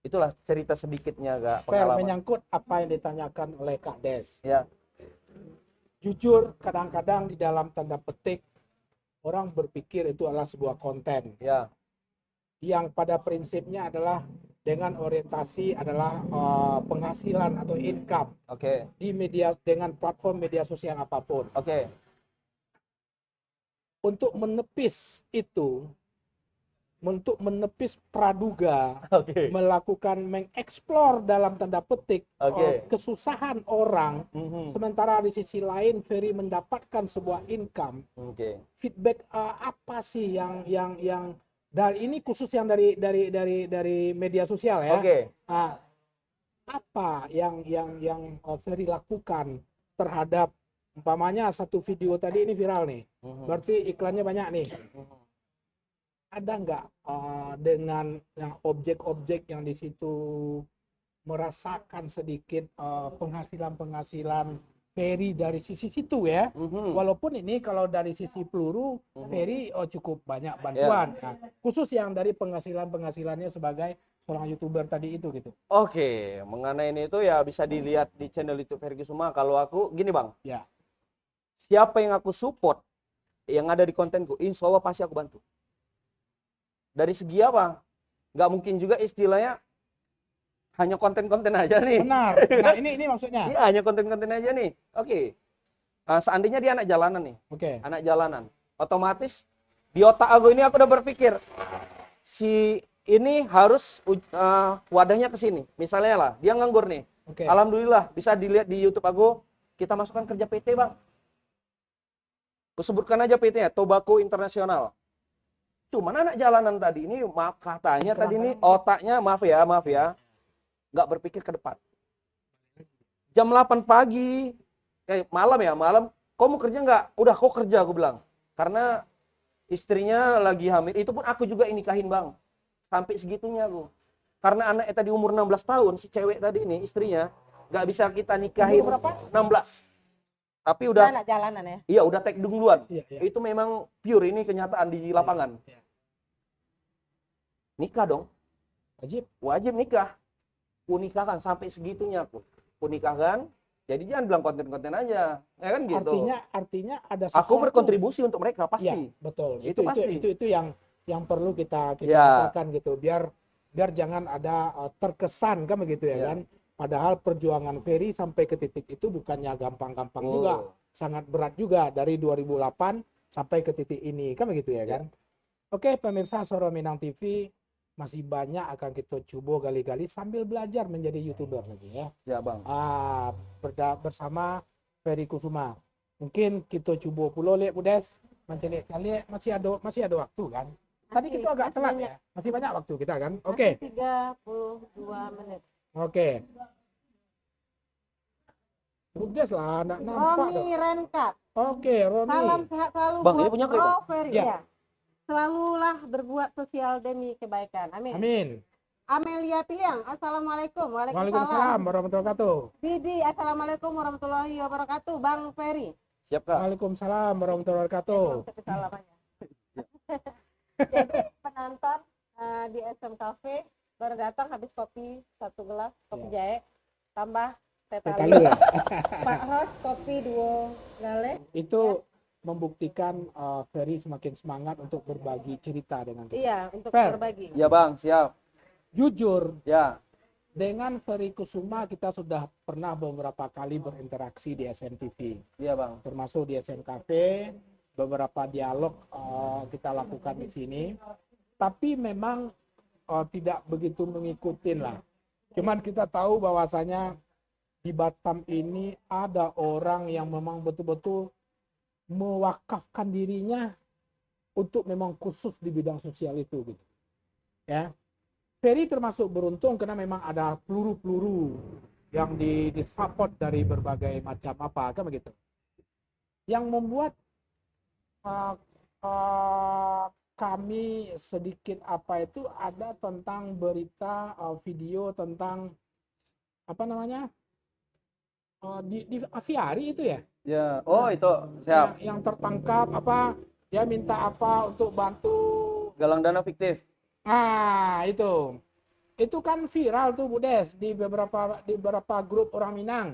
B: Itulah cerita sedikitnya, Kak,
A: Fer,
B: pengalaman.
A: menyangkut apa yang ditanyakan oleh Kak Des.
B: Ya,
A: Jujur, kadang-kadang di dalam tanda petik orang berpikir itu adalah sebuah konten
B: ya,
A: yang pada prinsipnya adalah dengan orientasi adalah penghasilan atau income
B: oke,
A: di media dengan platform media sosial apapun.
B: oke,
A: Untuk menepis itu, untuk menepis praduga,
B: oke,
A: melakukan mengeksplor dalam tanda petik
B: Oke.
A: kesusahan orang,
B: Mhm.
A: sementara di sisi lain Ferry mendapatkan sebuah income.
B: Oke,
A: Feedback apa sih yang dari ini khusus yang dari media sosial ya?
B: oke,
A: Ah, apa yang Ferry lakukan terhadap umpamanya satu video tadi ini viral nih,
B: Mhm.
A: berarti iklannya banyak nih.
B: Mhm.
A: Ada nggak dengan yang objek-objek yang di situ merasakan sedikit penghasilan Ferry dari sisi situ ya?
B: Mhm.
A: Walaupun ini kalau dari sisi peluru
B: Mhm.
A: Ferry cukup banyak bantuan. Nah, khusus yang dari penghasilannya sebagai seorang YouTuber tadi itu gitu.
B: Oke, mengenai ini itu ya bisa dilihat di channel YouTube Fergie Suma. Kalau aku gini Bang,
A: Ya.
B: siapa yang aku support, yang ada di kontenku, insya Allah pasti aku bantu. Dari segi apa? Nggak mungkin juga istilahnya hanya konten-konten aja nih.
A: Benar. Nah, ini maksudnya.
B: Iya, hanya konten-konten aja nih. Oke. Seandainya dia anak jalanan nih,
A: Oke.
B: anak jalanan, otomatis di otak aku ini aku udah berpikir si ini harus wadahnya ke sini. Misalnya lah, dia nganggur nih.
A: Oke.
B: Alhamdulillah bisa dilihat di YouTube aku, kita masukkan kerja PT, Bang. Aku sebutkan aja PT-nya, Tobacco Internasional. Cuman anak jalanan tadi ini, maaf katanya tadi ini otaknya, maaf ya, nggak berpikir ke depan. Jam 8 pagi, malam, kau mau kerja nggak? Udah, kau kerja, aku bilang. Karena istrinya lagi hamil, itu pun aku juga ini nikahin Bang. Sampai segitunya aku. Karena anaknya tadi umur 16 tahun, si cewek tadi ini, istrinya, nggak bisa kita nikahin.
A: Umur berapa?
B: 16. Tapi
C: Dia
B: udah,
C: anak jalanan ya.
B: iya udah take duluan.
A: Iya.
B: Itu memang pure, ini kenyataan di lapangan.
A: Iya.
B: Nikah dong,
A: Wajib.
B: wajib nikah. Ku nikahkan sampai segitunya aku. Ku nikahkan, jadi jangan bilang konten-konten aja, ya kan gitu.
A: Artinya ada
B: Aku
A: sesuatu.
B: berkontribusi untuk mereka
A: Iya,
B: pasti.
A: betul.
B: Itu pasti.
A: Itu yang perlu kita
B: Ya.
A: katakan gitu, biar jangan ada terkesan kan begitu ya
B: Ya.
A: kan. Padahal perjuangan Ferry sampai ke titik itu bukannya gampang-gampang
B: Oh.
A: juga, sangat berat juga dari 2008 sampai ke titik ini kan begitu ya kan. Oke, pemirsa Soro Minang TV, masih banyak akan kita coba gali-gali sambil belajar menjadi YouTuber lagi ya.
B: Ya Bang.
A: Bersama Ferry Kusuma. Mungkin kita coba pulau lihat Budes, mencari masih ada waktu kan. Tadi kita agak
C: masih
A: telat
C: banyak.
A: ya. Masih banyak waktu kita kan. Oke.
C: 32 menit.
A: Oke. Budes lah, enggak nampak tuh.
C: Romi Renkat.
A: Oke, Romi.
C: Salam sehat selalu
B: Bang,
C: buat
B: ini punya kau,
C: Bro
B: Bang?
C: Ferry.
A: Ya.
C: Ya. Selalulah berbuat sosial demi kebaikan. Amin.
A: Amin.
C: Amelia Piliang, Assalamualaikum.
A: Waalaikumsalam warahmatullahi wabarakatuh.
C: Didi, Assalamualaikum warahmatullahi wabarakatuh. Bang Ferry.
B: Siap Kak?
A: Waalaikumsalam warahmatullahi wabarakatuh.
C: Tapi salah banyak. Jadi penonton di SM Cafe baru datang habis kopi 1 gelas kopi jahe tambah teh
A: Teh
C: talu.
A: talu ya.
C: Pak Ros kopi 2 gale.
A: Itu membuktikan Ferry semakin semangat untuk berbagi cerita dengan kita.
C: Iya, untuk
A: Fer.
C: berbagi.
B: Ya Bang, siap.
A: Jujur,
B: Ya.
A: dengan Ferry Kusuma kita sudah pernah beberapa kali berinteraksi di SMTV,
B: Iya Bang.
A: termasuk di SM Cafe, beberapa dialog kita lakukan di sini. Tapi memang tidak begitu mengikutin lah. Cuman kita tahu bahwasanya di Batam ini ada orang yang memang betul-betul mewakafkan dirinya untuk memang khusus di bidang sosial itu gitu. Ya. Ferry termasuk beruntung karena memang ada peluru-peluru yang disupport dari berbagai macam apa kan begitu. Yang membuat kami sedikit apa itu ada tentang berita video tentang apa namanya di aviari itu ya?
B: Ya, oh itu siap.
A: Yang tertangkap apa? Dia minta apa untuk bantu?
B: Galang dana fiktif.
A: Ah, itu. Itu kan viral tuh Bu Des di beberapa grup orang Minang,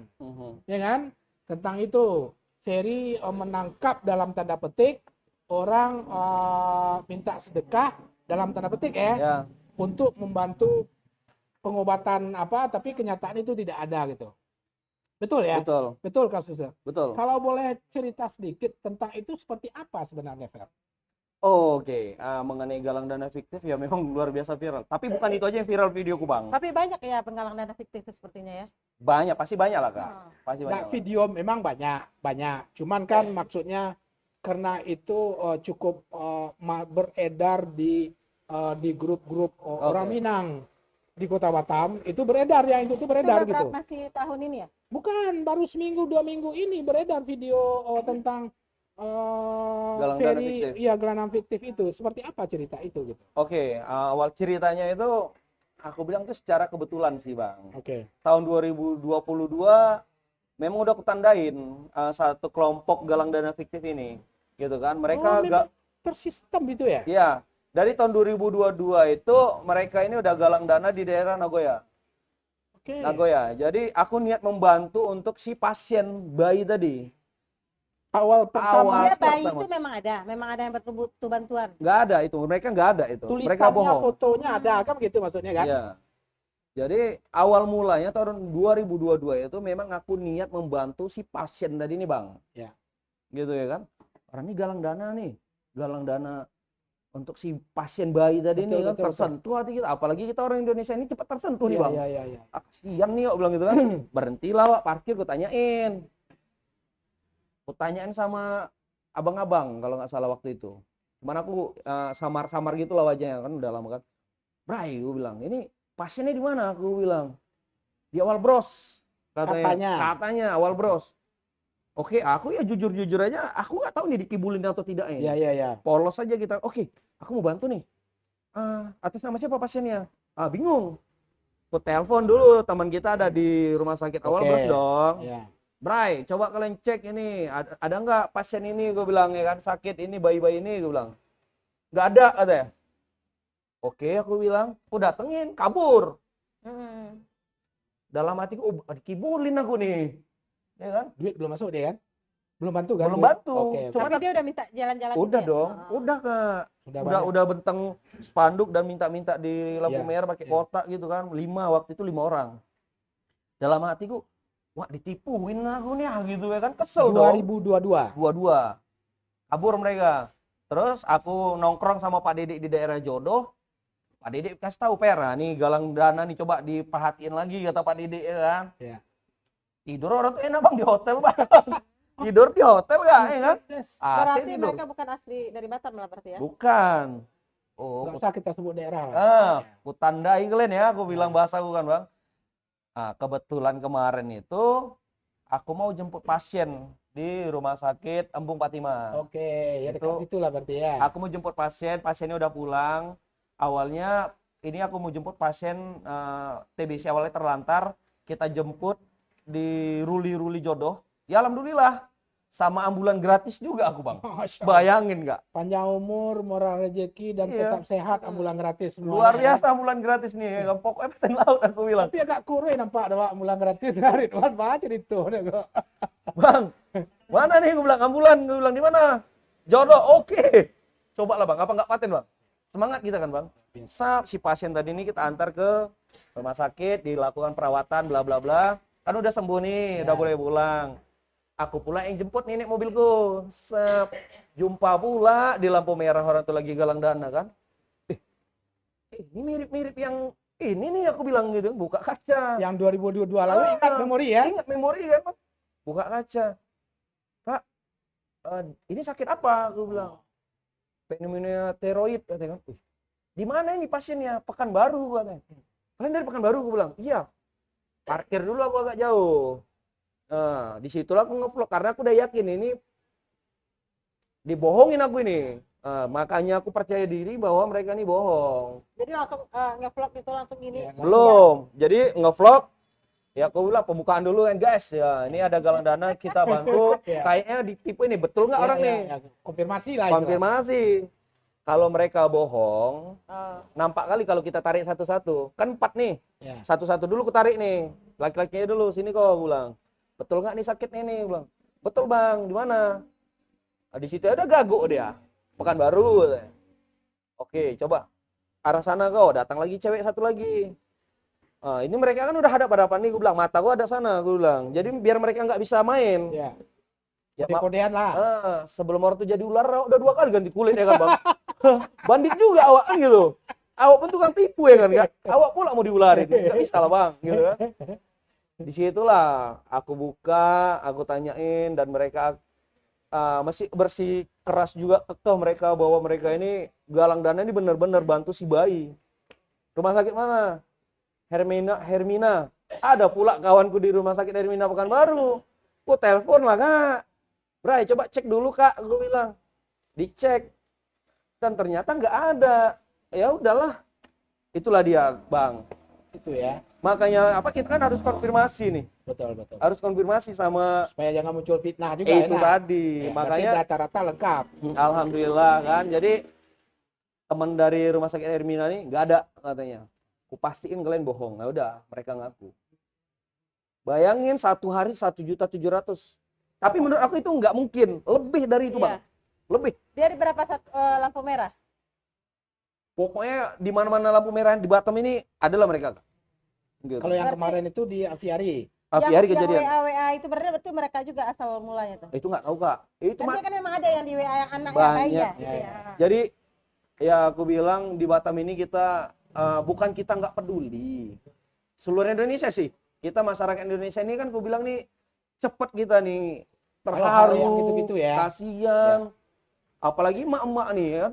A: ya kan? Tentang itu. Ferry menangkap dalam tanda petik orang minta sedekah dalam tanda petik
B: Ya,
A: untuk membantu pengobatan apa, tapi kenyataan itu tidak ada gitu. Betul ya?
B: betul,
A: Betul kasusnya.
B: betul.
A: Kalau boleh cerita sedikit tentang itu seperti apa sebenarnya, Fer?
B: Oke, mengenai galang dana fiktif ya memang luar biasa viral. Tapi bukan itu aja yang viral videoku, Bang.
C: Tapi banyak ya penggalang dana fiktif itu sepertinya ya.
B: Banyak, pasti banyak lah, Kak. Pasti
A: Nah,
B: banyak. Lah.
A: video memang banyak. Cuman kan maksudnya karena itu cukup beredar di grup-grup orang Minang di Kota Batam, itu beredar ya, itu beredar gitu.
C: Masih tahun ini ya?
A: Bukan, baru seminggu 2 minggu ini beredar video tentang
B: Galang dana
A: Ferry,
B: fiktif.
A: iya galang dana fiktif itu. Seperti apa cerita itu gitu?
B: Oke, awal ceritanya itu aku bilang itu secara kebetulan sih, Bang.
A: Oke.
B: Tahun 2022 memang udah kutandain satu kelompok galang dana fiktif ini, gitu kan. Mereka
A: memang tersistem itu ya?
B: Iya, dari tahun 2022 itu mereka ini udah galang dana di daerah Nagoya.
A: Oke.
B: Nagoya. Jadi aku niat membantu untuk si pasien bayi tadi.
A: Awal pertama
C: Ya, bayi
B: pertama.
C: itu memang ada yang butuh bantuan.
B: Nggak ada itu, mereka nggak ada itu. Mereka
A: tulisannya,
B: bohong.
A: fotonya ada kan gitu maksudnya kan?
B: Iya. Jadi awal mulanya tahun 2022 itu memang aku niat membantu si pasien tadi nih, Bang.
A: Ya.
B: Gitu ya kan. Orang ini galang dana nih. Galang dana untuk si pasien bayi tadi
A: Betul,
B: nih kan
A: betul,
B: tersentuh hati kita. Apalagi kita orang Indonesia ini cepat tersentuh nih,
A: Iya,
B: Bang.
A: iya.
B: Kasihan nih, Wak, bilang gitu kan. Berhentilah, Wak, parkir, gue tanyain. Gue tanyain sama abang-abang kalau nggak salah waktu itu. Cuman aku samar-samar gitu lah wajahnya kan udah lama kan. Bray, gue bilang, ini pasiennya di mana? Aku bilang, di awal bros. Katanya awal bros. Oke, aku ya jujur-jujur aja, aku nggak tahu nih dikibulin atau tidak ini.
A: Iya.
B: Polos aja kita. Oke, aku mau bantu nih. Atas nama siapa pasiennya? Bingung. Aku telepon dulu, teman kita ada di rumah sakit awal bros dong.
A: Iya.
B: Bray, coba kalian cek ini, ada nggak pasien ini, gue bilang ya kan, sakit ini, bayi-bayi ini, gue bilang. Nggak ada, katanya. Oke, aku bilang, aku datengin, kabur. Dalam hatiku, dikibulin aku nih. Ya kan?
A: Duit belum masuk dia kan? Belum bantu kan?
B: Belum bantu.
A: Oke.
B: Cuma
C: Tapi dia udah minta jalan-jalan.
B: udah
C: gitu ya?
B: dong, udah Kak.
A: banyak.
B: Udah benteng spanduk dan minta-minta di lampu
A: Iya,
B: merah pakai kotak gitu kan. 5 waktu itu 5 orang. Dalam hatiku, wah ditipuin aku nih gitu ya kan, kesel dong.
A: 2022.
B: Dua-dua. Kabur mereka. Terus aku nongkrong sama Pak Dedek di daerah Jodoh. Pak Dedek kasih tahu, Pera nih galang dana nih, coba diperhatiin lagi, kata Pak Dedek ya kan.
A: Iya.
B: Tidur orang tuh enak Bang di hotel, Bang. Tidur di hotel ya kan.
C: Berarti
B: tidur.
C: mereka bukan asli dari Batam lah berarti ya?
B: Bukan. Oh,
A: Nggak usah kita sebut daerah lah.
B: aku tandai kalian ya, aku bilang bahasa aku kan Bang. Kebetulan kemarin itu aku mau jemput pasien di rumah sakit Embung Patimah.
A: Oke, ya dekat
B: Itu-
A: situ lah berarti ya.
B: Aku mau jemput pasien, pasiennya udah pulang. Awalnya ini aku mau jemput pasien TBC awalnya terlantar, kita jemput di Ruli Jodoh. Ya alhamdulillah, sama ambulan gratis juga aku Bang.
A: Masya Allah.
B: Bayangin nggak?
A: Panjang umur, murah rezeki dan
B: Iya.
A: tetap sehat, ambulan gratis semuanya.
B: Luar biasa ambulan gratis nih, pokoknya petang laut aku bilang.
A: Tapi agak kurang nampak ada ambulan gratis dari Ridwan baca itu kok.
B: Bang, mana nih gue bilang ambulan, gue bilang di mana? Jodoh, oke. Coba lah Bang, apa nggak paten Bang? Semangat kita kan Bang. Si pasien tadi ini kita antar ke rumah sakit, dilakukan perawatan, bla bla bla. Kan udah sembuh nih, udah boleh pulang. Aku pula yang jemput nenek mobilku. Jumpa pula di lampu merah orang tuh lagi galang dana kan. Ini mirip-mirip yang ini nih aku bilang gitu, buka kaca.
A: Yang 2022 lalu ingat memori ya?
B: Ingat memori kan, Pak. Buka kaca. Kak, ini sakit apa? Aku bilang. Pneumonia tiroid katanya kan. Di mana ini pasiennya? Pekanbaru katanya. Kalian dari Pekanbaru? Aku bilang. Iya. Parkir dulu aku agak jauh. Nah, disitulah aku ngevlog karena aku udah yakin ini dibohongin aku ini. Makanya aku percaya diri bahwa mereka ini bohong.
C: Jadi langsung nge-vlog itu langsung ini.
A: Ya,
B: Belum. Jadi ngevlog Ya aku bilang pembukaan dulu kan guys. Ya ini ada galang dana kita bantu.
A: Iya.
B: Kayaknya ditipu ini betul nggak
A: Ya,
B: orang
A: ya,
B: nih?
A: ya. Konfirmasi lah istilahnya.
B: Konfirmasi. Kalau mereka bohong,
C: Oh.
B: nampak kali kalau kita tarik satu-satu. Kan 4 nih.
A: Ya.
B: Satu-satu dulu ku tarik nih. Laki-lakinya dulu sini kok aku bilang. Betul nggak nih sakitnya nih? Bilang. Betul bang. Di mana? Nah, di situ ada gaguk dia. Pekanbaru. Katanya. Oke, coba arah sana kau. Datang lagi cewek satu lagi. Nah, ini mereka kan udah hadap-hadapan nih. Gue bilang mata gua ada sana. Gue bilang. Jadi biar mereka nggak bisa main.
A: Ya.
B: Ya,
A: Kode-kodean lah.
B: sebelum waktu jadi ular udah 2 kali ganti kulit ya kan bang. Bandit juga awak kan gitu. Awak pun tukang tipu ya kan, Kak? Awak pula mau diularin, nggak bisa lah bang, gitu kan. Disitulah aku buka, aku tanyain dan mereka masih bersih keras juga kekeh mereka bahwa mereka ini galang dana ini benar-benar bantu si bayi. Rumah sakit mana? Hermina. Ada pula kawanku di rumah sakit Hermina Pekanbaru. Aku telepon lah kak. Bray coba cek dulu kak, gue bilang. Dicek. Dan ternyata nggak ada. Ya udahlah. Itulah dia bang.
A: Itu ya.
B: Makanya kita kan harus konfirmasi nih.
A: Betul.
B: Harus konfirmasi sama
A: Supaya jangan muncul fitnah juga.
B: itu
A: enak.
B: tadi.
A: Ya,
B: Makanya
A: berarti rata-rata lengkap.
B: alhamdulillah kan. Jadi teman dari rumah sakit Hermina nih nggak ada katanya. Aku pastiin kalian bohong. Nah udah mereka ngaku. Bayangin 1 hari 1.700.000. Tapi menurut aku itu nggak mungkin. Lebih dari itu bang.
C: Iya.
B: Lebih.
C: Dia di berapa lampu merah?
B: Pokoknya di mana-mana lampu merah di Batam ini adalah mereka. Gitu.
A: Kalau yang
C: Berarti-
A: kemarin itu di Aviari.
B: Hari kejadian.
C: Yang WA itu berarti mereka juga asal mulanya tuh.
B: Itu nggak tahu kak. Itu
C: Kan
B: mah
C: dia kan memang ada yang di WA yang anak
B: Banyak.
C: yang bayi ya.
A: Ya, ya.
B: jadi ya aku bilang di Batam ini kita bukan kita nggak peduli. Seluruh Indonesia sih. Kita masyarakat Indonesia ini kan aku bilang nih cepet kita nih
A: Hal-hal
B: terharu,
A: yang gitu-gitu ya.
B: kasihan. Apalagi emak-emak nih ya.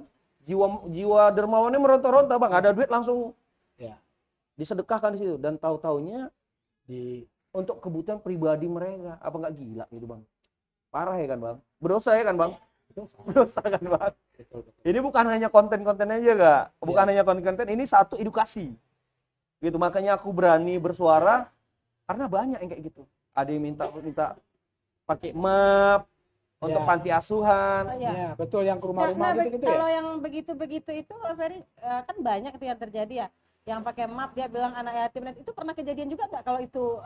B: Jiwa dermawannya meronta-ronta bang. Ada duit langsung
A: Ya.
B: disedekahkan di situ dan tahu-taunya
A: Di
B: untuk kebutuhan pribadi mereka. Apa nggak gila gitu bang? Parah ya kan bang? Berdosa ya kan bang?
A: itu
B: Berdosa kan bang?
A: betul.
B: Ini bukan hanya konten-konten aja kak, bukan
A: Iya.
B: hanya konten-konten, ini satu edukasi. Gitu, makanya aku berani bersuara karena banyak yang kayak gitu. Ada yang minta pakai map untuk
A: Iya.
B: panti asuhan.
C: Oh, iya.
A: Ya, betul yang ke
C: Nah,
A: rumah-rumah gitu-gitu ya.
C: kalau yang begitu-begitu itu Ferry, kan banyak itu yang terjadi ya. Yang pakai map dia bilang anak yatim, dan itu pernah kejadian juga nggak kalau itu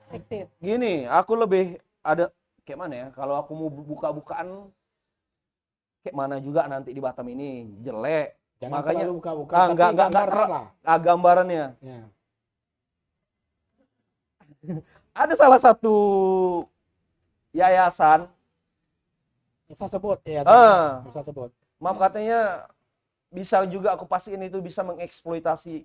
C: fiktif?
B: Gini, aku lebih ada kayak mana ya? Kalau aku mau buka-bukaan kayak mana juga nanti di Batam ini jelek.
A: Jangan
B: Makanya
A: terlalu buka-buka.
B: Ah,
A: tapi
B: enggak
A: gambarkan lah.
B: gambarannya.
A: Ya.
B: Ada salah satu yayasan,
A: Bisa sebut ya. Bisa sebut.
B: maaf katanya bisa juga aku pastiin itu bisa mengeksploitasi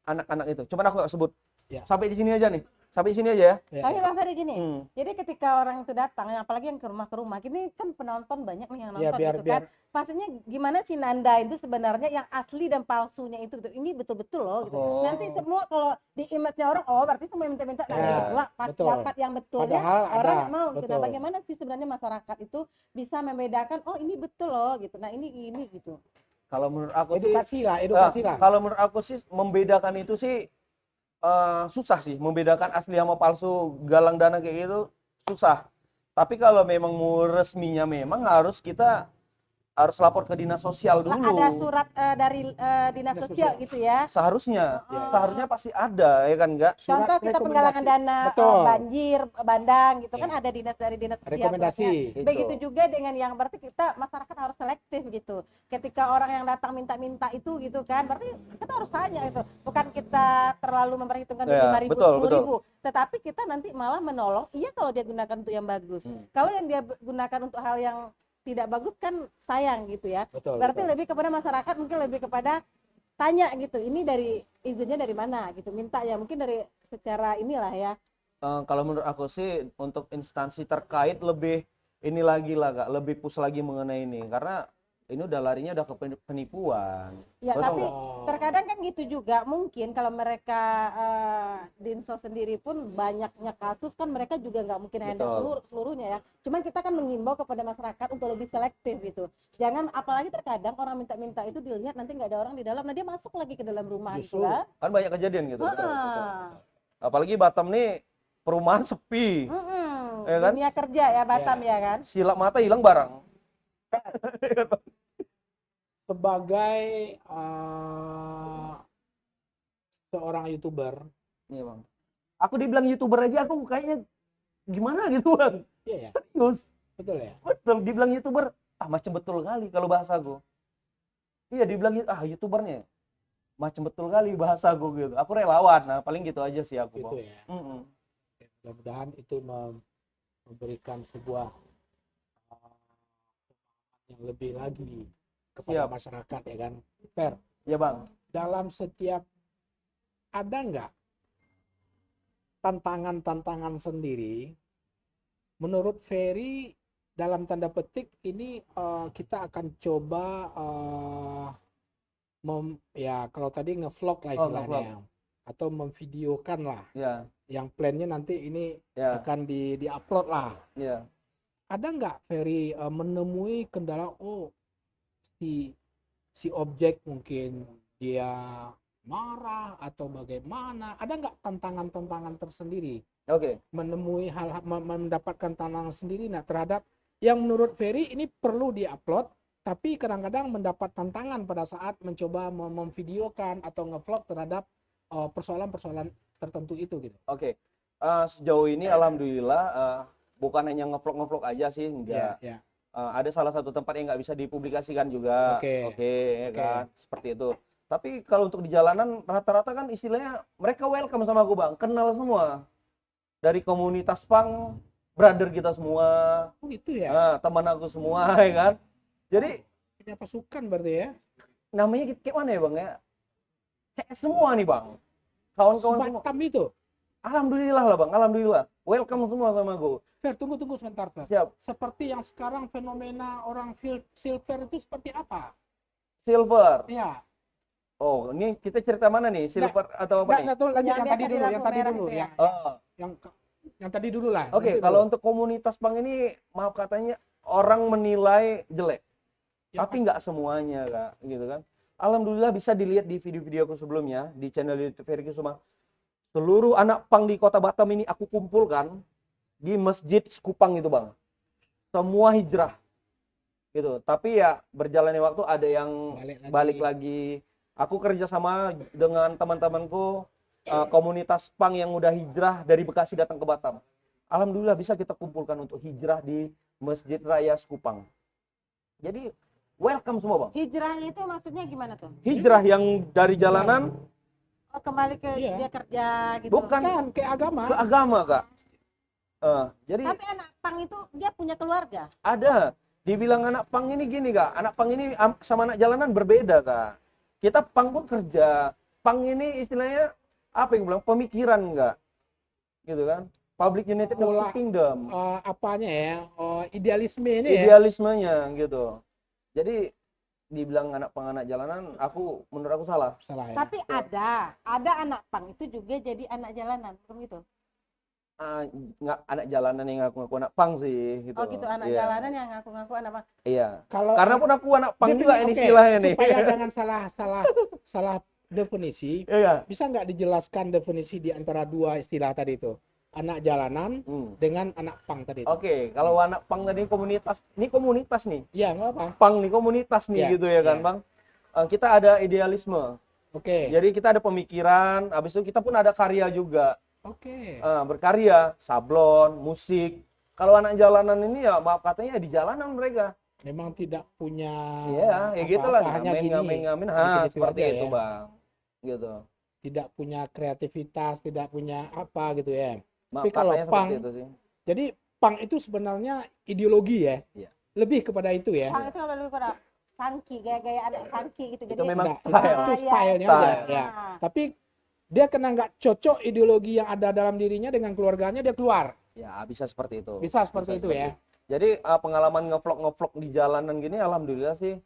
B: anak-anak itu. Cuman aku nggak sebut.
A: Ya.
B: Sampai di sini aja nih. Sampai di sini aja ya.
A: Ya,
C: Tapi
A: ya.
C: Bang Ferry gini,
B: Hmm.
C: jadi ketika orang itu datang, apalagi yang ke rumah, ini kan penonton banyak nih yang
A: Ya,
C: nonton gitu kan. Maksudnya gimana sih Nanda itu sebenarnya yang asli dan palsunya itu gitu. Ini betul-betul loh gitu.
B: Oh.
C: Nanti semua kalau di image-nya orang, oh berarti semua yang minta-minta
A: Ya,
C: Nanda pula pas
A: betul.
C: dapat yang betulnya
A: Padahal
C: orang
A: ada,
C: nggak mau gitu. Nah,
A: betul.
C: bagaimana sih sebenarnya masyarakat itu bisa membedakan oh ini betul loh gitu. Nah, ini gitu.
B: Kalau menurut aku sih,
A: edukasi lah.
B: kalau menurut aku sih membedakan itu sih susah sih, membedakan asli sama palsu galang dana kayak gitu susah. Tapi kalau memang mau resminya memang kita harus lapor ke dinas sosial
C: Lah,
B: dulu.
C: ada surat dari dinas
A: Dinas
C: sosial
A: sosial.
C: gitu ya.
B: Seharusnya,
C: Oh.
B: seharusnya pasti ada ya kan enggak?
A: Surat
C: Contoh kita penggalangan
A: rekomendasi.
C: dana
A: Betul.
C: banjir, bandang gitu kan
A: Ya.
C: ada dinas dari dinas sosial.
A: Rekomendasi.
C: suratnya.
B: Gitu.
C: Begitu juga dengan yang berarti kita masyarakat harus selektif gitu. Ketika orang yang datang minta-minta itu gitu kan, berarti kita harus tanya itu. Bukan kita terlalu memperhitungkan
B: Ya,
C: 5.000,
B: betul,
C: 10.000, tetapi kita nanti malah menolong. Iya kalau dia gunakan untuk yang bagus. Kalau yang dia gunakan untuk hal yang tidak bagus kan sayang gitu ya.
A: Betul.
C: Berarti
A: betul.
C: lebih kepada masyarakat, mungkin lebih kepada tanya gitu, ini dari izinnya dari mana gitu, minta ya mungkin dari secara inilah ya.
B: Kalau menurut aku sih untuk instansi terkait lebih ini lagi lah kak, lebih push lagi mengenai ini karena ini udah larinya udah ke penipuan.
C: Ya
B: Betul
C: tapi
B: nggak?
C: terkadang kan gitu juga mungkin kalau mereka Dinsos sendiri pun banyaknya kasus kan mereka juga nggak mungkin handle
B: Betul.
C: seluruhnya ya. Cuman kita kan mengimbau kepada masyarakat untuk lebih selektif gitu. Jangan, apalagi terkadang orang minta-minta itu dilihat nanti nggak ada orang di dalam, nah dia masuk lagi ke dalam rumah gitu
B: Justru
C: lah.
B: kan banyak kejadian gitu.
C: Ah.
B: Apalagi Batam nih perumahan sepi. Ya kan?
C: Dunia kerja ya Batam ya kan.
B: Silap mata hilang barang.
A: Sebagai seorang YouTuber,
B: Iya bang. Aku dibilang YouTuber aja aku kayaknya gimana gitu bang.
A: iya ya,
B: Serius.
A: betul ya.
B: Betul, dibilang YouTuber, macam betul kali kalau bahasa gue. Iya, dibilang YouTubernya. Macam betul kali bahasa gue gitu. Aku relawan, nah paling gitu aja sih aku
A: Gitu
B: bang.
A: ya.
B: Mm-mm.
A: Mudah-mudahan itu memberikan sebuah yang lebih lagi kepada
B: Siap.
A: masyarakat ya kan. Per,
B: Ya bang.
A: dalam setiap ada nggak tantangan-tantangan sendiri menurut Ferry dalam tanda petik ini kita akan coba ya kalau tadi ngevlog lah
B: Oh,
A: istilahnya atau memvideokan lah
B: Ya,
A: yang plannya nanti ini
B: ya,
A: akan di-upload lah.
B: ya.
A: Ada nggak Ferry menemui kendala si objek mungkin dia marah atau bagaimana? Ada nggak tantangan-tantangan tersendiri
B: Oke.
A: menemui mendapatkan tantangan sendiri nah terhadap yang menurut Ferry ini perlu diupload tapi kadang-kadang mendapat tantangan pada saat mencoba memvideokan atau ngevlog terhadap persoalan-persoalan tertentu itu gitu.
B: Oke. Sejauh ini alhamdulillah bukan hanya ngevlog aja sih, enggak.
A: Ya.
B: Ada salah satu tempat yang nggak bisa dipublikasikan juga.
A: Oke.
B: Ya kan, seperti itu. Tapi kalau untuk di jalanan rata-rata kan istilahnya mereka welcome sama aku bang, kenal semua. Dari komunitas punk, brother kita semua,
A: Oh itu ya.
B: teman aku semua, ya kan. Jadi
A: Punya pasukan berarti ya.
B: namanya kayak mana ya bang ya? CS semua nih bang, kawan-kawan semua.
A: Sebatam itu.
B: Alhamdulillah lah bang, alhamdulillah. Welcome semua sama aku.
A: Fer, tunggu sebentar, Fer.
B: Siap.
A: Seperti yang sekarang fenomena orang silver itu seperti apa?
B: Silver.
A: Ya.
B: Oh, ini kita cerita mana nih? Silver atau apa nih?
A: Nggak, lanjut
C: Yang
A: yang
C: biasa
A: tadi dulu,
C: di lampu
A: yang tadi
C: merah
A: dulu,
C: itu ya.
A: yang tadi dulu lah.
B: Oke,
A: nanti
B: kalau
A: dulu.
B: untuk komunitas punk ini, maaf katanya orang menilai jelek,
A: Ya,
B: tapi nggak semuanya, kak, gitu kan. Alhamdulillah bisa dilihat di video-videoku sebelumnya di channel YouTube Ferry Kusuma. Seluruh anak punk di kota Batam ini aku kumpulkan di Masjid Sekupang itu bang. Semua hijrah, gitu. Tapi ya berjalannya waktu ada yang balik lagi. Aku kerja sama dengan teman-temanku komunitas punk yang udah hijrah dari Bekasi datang ke Batam. Alhamdulillah bisa kita kumpulkan untuk hijrah di Masjid Raya Sekupang. Jadi welcome semua bang.
C: Hijrah itu maksudnya gimana tuh?
B: Hijrah yang dari jalanan
C: Oh, kembali ke
A: Iya.
C: dia kerja gitu.
B: bukan
A: Kan kayak agama.
B: ke agama kak. Jadi
C: Tapi anak pang itu dia punya keluarga.
B: ada. Dibilang anak pang ini gini kak. Anak pang ini sama anak jalanan berbeda kak. Kita pang pun kerja. Pang ini istilahnya apa yang bilang pemikiran enggak, gitu kan? Public United
A: Pola,
B: Kingdom.
A: apanya ya? Idealisme ini ya.
B: Idealismenya gitu. Jadi dibilang anak pang anak jalanan, menurut aku salah.
A: Salah ya.
C: Tapi ada anak pang itu juga jadi anak jalanan, begitu.
B: Nggak anak jalanan yang ngaku anak pang sih gitu.
C: Oh gitu, anak
B: Iya.
C: jalanan yang ngaku-ngaku anak pang.
B: Iya.
A: Kalau
B: Karena pun aku anak pang juga ini
A: oke,
B: istilahnya nih.
A: supaya jangan salah definisi,
B: Iya.
A: bisa nggak dijelaskan definisi di antara dua istilah tadi itu? Anak jalanan dengan anak pang tadi itu.
B: Oke, kalau anak pang tadi komunitas nih.
A: Iya, nggak apa.
B: Pang nih komunitas nih
A: Iya,
B: gitu ya kan,
A: iya.
B: Bang. Kita ada idealisme.
A: Oke.
B: Jadi kita ada pemikiran, habis itu kita pun ada karya juga.
A: Oke.
B: Berkarya, sablon, musik. Kalau anak jalanan ini ya maaf katanya di jalanan mereka.
A: Memang tidak punya
B: Iya, ya gitu lah.
A: hanya
B: Ngamen,
A: gitu-gitu
B: seperti
A: aja
B: itu,
A: ya.
B: Bang. Gitu.
A: Tidak punya kreativitas, tidak punya apa gitu ya.
B: Maaf
A: Tapi kalau
B: katanya
A: pang,
B: seperti itu sih.
A: jadi pang itu sebenarnya ideologi ya.
B: Iya.
A: Lebih kepada itu ya.
C: Pang itu kalau lebih pada funky, gaya-gaya anak funky gitu.
B: Itu memang
A: Nah,
B: style.
A: itu
C: iya.
A: stylenya aja
B: Style.
A: ya. Tapi dia kena nggak cocok ideologi yang ada dalam dirinya dengan keluarganya, dia keluar.
B: Ya, bisa seperti itu.
A: Bisa seperti itu ya.
B: Jadi pengalaman ngevlog di jalanan gini alhamdulillah sih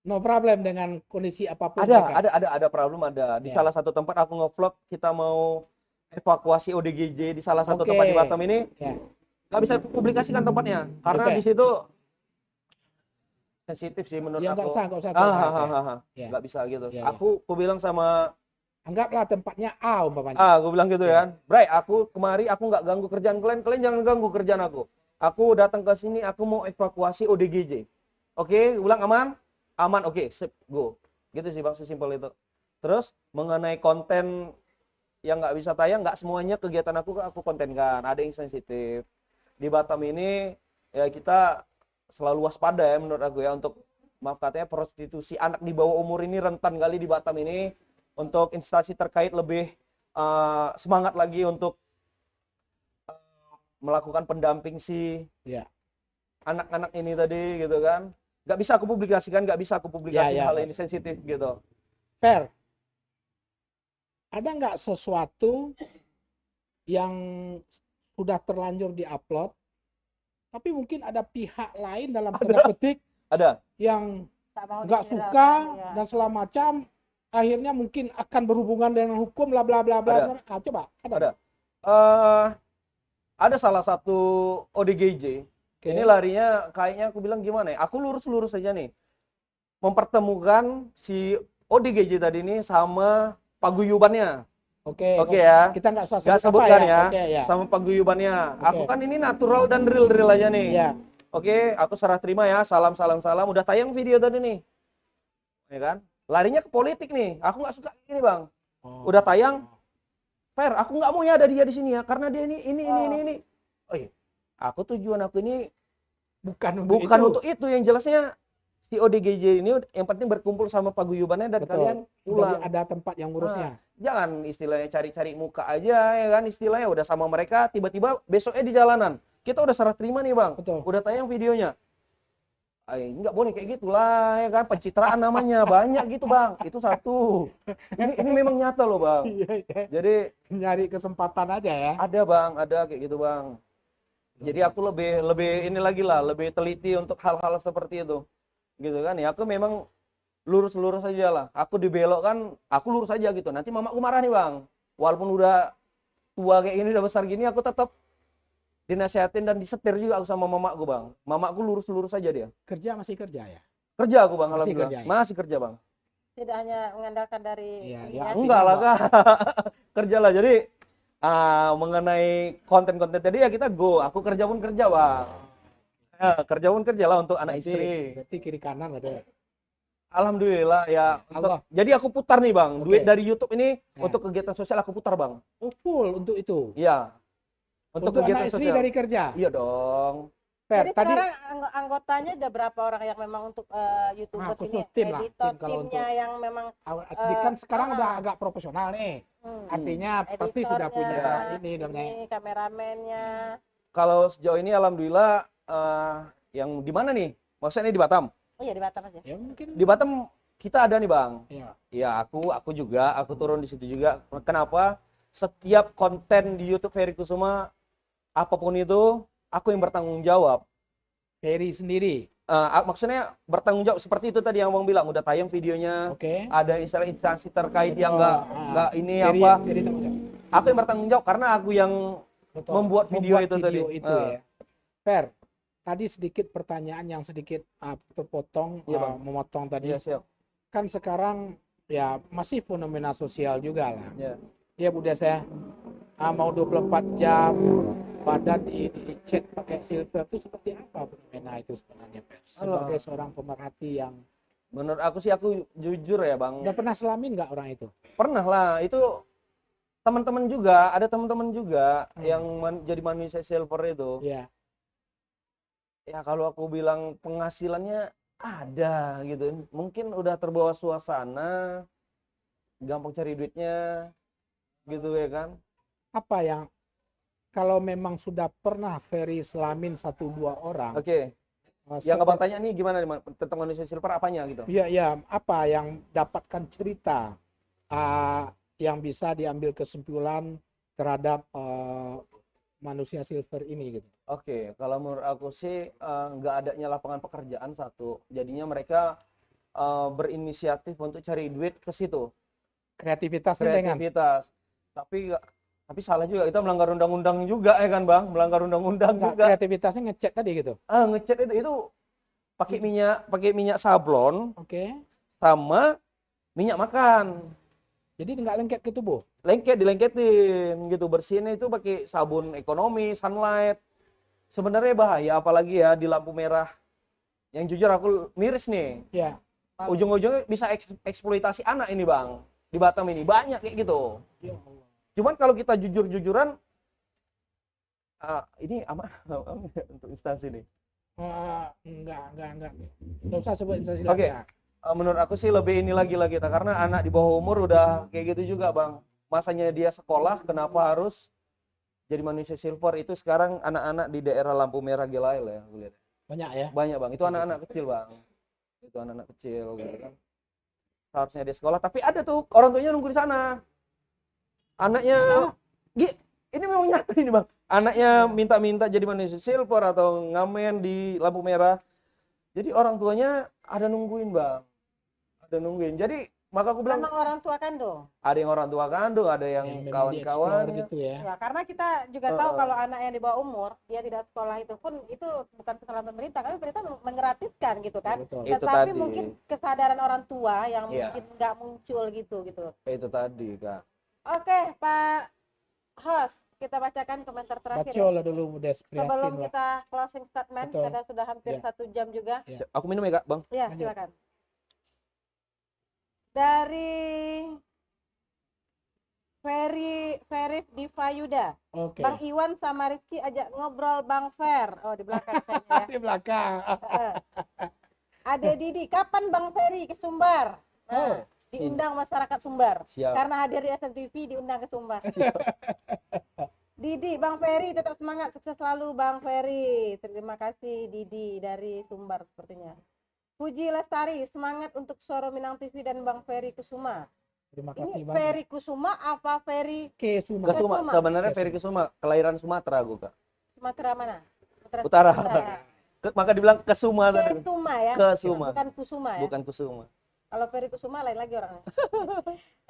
A: No problem dengan kondisi apapun. ya kan?
B: ada problem ada. Di
A: Ya.
B: salah satu tempat aku ngevlog kita mau evakuasi ODGJ di salah satu
A: Oke.
B: tempat di Batam ini
A: Ya.
B: nggak bisa publikasikan tempatnya karena
A: Oke.
B: di situ sensitif sih menurut
A: Ya nggak
B: aku.
A: usah. nggak usah.
B: Ya.
A: Ya.
B: Nggak bisa gitu.
A: Ya, ya.
B: Aku bilang sama
A: Anggaplah tempatnya A umpamanya.
B: Gue bilang gitu
A: Ya.
B: kan. Bray, aku kemari aku nggak ganggu kerjaan kalian, kalian jangan ganggu kerjaan aku. Aku datang ke sini, aku mau evakuasi ODGJ. Oke, gue bilang aman? Aman, oke, sip, go. Gitu sih bang, sesimpel itu. Terus mengenai konten yang nggak bisa tayang, nggak semuanya kegiatan aku kontenkan. Ada yang sensitif. Di Batam ini ya kita selalu waspada ya menurut aku ya untuk, maaf katanya, prostitusi anak di bawah umur ini rentan kali di Batam ini. Untuk instansi terkait lebih semangat lagi untuk melakukan pendamping si
A: Ya.
B: anak-anak ini tadi gitu kan. Nggak bisa aku publikasikan, nggak bisa aku publikasikan
A: Ya,
B: hal
A: ya.
B: ini sensitif gitu.
A: Fair. Ada nggak sesuatu yang sudah terlanjur diupload, tapi mungkin ada pihak lain dalam tanda petik
B: Ada.
A: yang
C: Tak mau
A: nggak
C: diviralkan,
A: suka
C: ya.
A: dan segala macam, akhirnya mungkin akan berhubungan dengan hukum, bla bla bla bla.
B: Ada.
A: Coba,
B: Ada. Eh, ada salah satu ODGJ.
A: Oke.
B: Ini larinya kayaknya aku bilang gimana ya? Aku lurus-lurus aja nih. Mempertemukan si ODGJ tadi ini sama paguyubannya.
A: Oke,
B: Oke ya.
A: kita nggak usah
B: Nggak
A: sebut apa
B: sebutkan ya.
A: Oke, ya.
B: Sama paguyubannya.
A: Oke.
B: Aku kan ini natural dan real aja nih.
A: Ya.
B: Oke, aku serah terima ya. Salam. Udah tayang video tadi nih. Ya kan? Larinya ke politik nih. Aku nggak suka ini, Bang.
A: Oh.
B: Udah tayang, fair. Aku nggak mau ya ada dia di sini ya, karena dia ini. Oh iya. Aku tujuan aku ini
A: Bukan
B: bukan
A: itu.
B: untuk itu. Yang jelasnya si ODGJ ini yang penting berkumpul sama paguyubannya dan
A: Betul.
B: kalian
A: Jadi
B: pulang.
A: ada tempat yang ngurusnya.
B: Jangan istilahnya cari-cari muka aja ya kan, istilahnya udah sama mereka, tiba-tiba besoknya di jalanan. Kita udah serah terima nih, Bang.
A: Betul.
B: Udah tayang videonya. Nggak boleh kayak gitulah ya kan, pencitraan namanya banyak gitu, Bang. Itu satu. Ini memang nyata loh, Bang.
A: Iya, iya.
B: Jadi
A: Nyari kesempatan aja ya.
B: ada, Bang, ada kayak gitu, Bang. Jadi aku lebih ini lagi lah, lebih teliti untuk hal-hal seperti itu. Gitu kan ya, aku memang lurus-lurus aja lah. Aku dibelokkan, aku lurus aja gitu. Nanti mamaku marah nih, Bang. Walaupun udah tua kayak ini, udah besar gini, aku tetap dinasihatin dan disetir juga aku sama mamaku, Bang. Mamaku lurus-lurus aja dia.
A: Masih kerja ya.
B: Kerja aku, Bang,
A: Masih
B: alhamdulillah.
A: kerja ya?
B: Masih kerja, Bang.
C: Tidak hanya mengandalkan dari
A: Iya,
C: ini
A: ya.
C: ya.
B: Enggak lah, Kak. Kerja lah. Jadi mengenai konten-konten tadi ya kita go. Aku kerja pun kerja, Bang. Ya, kerja pun kerja lah untuk anak istri.
A: Berarti kiri kanan ada.
B: Alhamdulillah ya.
A: Allah.
B: Jadi aku putar nih, Bang.
A: Oke.
B: Duit dari YouTube ini
A: Ya.
B: untuk kegiatan sosial aku putar, Bang.
A: Oh, full untuk itu.
B: Iya. Untuk kegiatan
A: anak istri
B: sosial.
A: dari kerja.
B: Iya dong.
A: Fair.
C: Jadi
A: Tadi
C: sekarang anggotanya ada berapa orang yang memang untuk YouTubers ini,
A: khusus tim lah,
C: editor
A: tim kalau
C: timnya yang memang
A: sedikit kan sekarang udah agak profesional nih.
C: hmm,
A: Artinya pasti sudah punya
C: editornya,
A: ini dan
C: kameramennya.
B: Kalau sejauh ini alhamdulillah yang di mana nih? Maksudnya di Batam.
C: Oh iya, di Batam aja.
A: ya mungkin
B: Di Batam kita ada nih, Bang.
A: ya.
B: Ya, aku juga, aku turun di situ juga. Kenapa? Setiap konten di YouTube Ferry Kusuma, apapun itu, aku yang bertanggung jawab.
A: Ferry sendiri.
B: Maksudnya bertanggung jawab seperti itu tadi yang Bang bilang, udah tayang videonya,
A: Oke.
B: ada instansi terkait yang nggak ini
A: Ferry,
B: apa.
A: Ferry tanggung jawab.
B: Aku yang bertanggung jawab karena aku yang
A: Betul.
B: membuat video itu tadi.
A: Ya. Fair. Tadi sedikit pertanyaan yang sedikit terpotong,
B: Iya, Bang.
A: memotong tadi.
B: Iya, siap.
A: Kan sekarang ya masih fenomena sosial juga lah.
B: Ya.
A: Ya Bunda saya mau 24 jam badan di chat pakai silver itu seperti apa fenomena itu sebenarnya, Fer? Sebagai seorang pemerhati yang
B: Menurut aku sih, aku jujur ya, Bang.
A: udah pernah selamin nggak orang itu?
B: Pernah lah, itu teman-teman juga, ada teman-teman juga yang jadi manusia silver itu.
A: Iya.
B: Ya kalau aku bilang penghasilannya ada gitu, mungkin udah terbawa suasana, gampang cari duitnya gitu ya kan.
A: Apa yang kalau memang sudah pernah Ferry selamin 1-2 orang,
B: Oke, yang abang tanya nih gimana nih, tentang manusia silver apanya gitu.
A: Iya, iya, apa yang dapatkan cerita yang bisa diambil kesimpulan terhadap manusia silver ini gitu.
B: Oke, kalau menurut aku sih nggak adanya lapangan pekerjaan satu, jadinya mereka berinisiatif untuk cari duit ke situ.
A: Kreativitasnya dengan
B: Kreativitas. Tapi salah juga, kita melanggar undang-undang juga ya kan, Bang? Melanggar undang-undang
A: enggak,
B: juga.
A: kreativitasnya ngechat tadi gitu.
B: Ngecat itu pakai minyak sablon
A: Oke.
B: sama minyak makan.
A: Jadi nggak lengket ke tubuh.
B: Dilengketin gitu, bersihinnya itu pakai sabun ekonomi, Sunlight. Sebenarnya bahaya, apalagi ya di lampu merah. Yang jujur aku miris nih.
A: Ya.
B: Ujung-ujungnya bisa eksploitasi anak ini bang. Di Batam ini banyak kayak gitu.
A: Ya Allah.
B: Cuman kalau kita jujur-jujuran, ini aman untuk instansi ini.
A: Enggak. Nggak usah sebut instansi
B: Oke.
A: lain.
B: Menurut aku sih lebih ini lagi kita, karena anak di bawah umur udah kayak gitu juga bang. Masanya dia sekolah, kenapa harus jadi manusia silver? Itu sekarang anak-anak di daerah lampu merah Gilail ya, aku lihat.
A: Banyak ya.
B: Banyak bang, itu anak-anak kecil bang. Itu anak-anak kecil gitu kan. Seharusnya dia sekolah, tapi ada tuh orang tuanya nunggu di sana. Anaknya, ini memang nyata ini bang. Anaknya minta-minta jadi manusia silver atau ngamen di lampu merah. Jadi orang tuanya ada nungguin bang. Jadi maka aku bilang
C: Memang orang tua kandung.
B: ada yang orang tua kandung, ada yang
A: memang
B: kawan-kawannya.
A: gitu ya.
C: Ya, karena kita juga tahu kalau anak yang di bawah umur dia tidak sekolah itu pun itu bukan kesalahan pemerintah, karena pemerintah menggratiskan gitu kan.
A: Betul.
B: Itu
C: Tetapi
B: tadi.
C: mungkin kesadaran orang tua yang
B: Iya.
C: mungkin nggak muncul gitu.
B: Itu tadi kak.
C: Oke, Pak Host, kita bacakan komentar terakhir.
A: Baca lah dulu Des,
C: Sebelum
A: prihatin lah.
C: kita closing statement,
A: Betul.
C: karena sudah hampir
A: Ya.
C: 1 jam juga.
A: Ya.
B: Aku minum ya kak bang.
C: Ya,
A: Lanjut.
C: silakan. Dari Ferry Diva Yuda.
A: Oke.
C: Bang Iwan sama Rizky ajak ngobrol Bang Fer. Oh, di belakang kayaknya ya.
A: Di belakang.
C: Ade Didi, kapan Bang Ferry ke Sumbar?
A: Oh.
C: Diundang masyarakat Sumbar.
B: Siap.
C: Karena hadir di SNTV diundang ke Sumbar. Didi, Bang Ferry tetap semangat, sukses selalu Bang Ferry. Terima kasih Didi dari Sumbar sepertinya. Puji Lestari, semangat untuk Suara Minang TV dan Bang Ferry Kusuma.
A: Terima kasih
C: Ini
A: banyak.
C: Ferry Kusuma apa Ferry
A: Kesuma.
B: Kesuma,
C: Kesuma.
B: sebenarnya Ferry Kesuma, kelahiran Sumatera gue kak.
C: Sumatera mana?
B: Utara.
C: Utara.
B: Maka dibilang Kesuma tadi.
C: Kesuma ya?
B: Kesuma.
C: Bukan Kusuma ya?
B: Bukan Kusuma.
C: Kalau Ferry Kusuma lain lagi orangnya.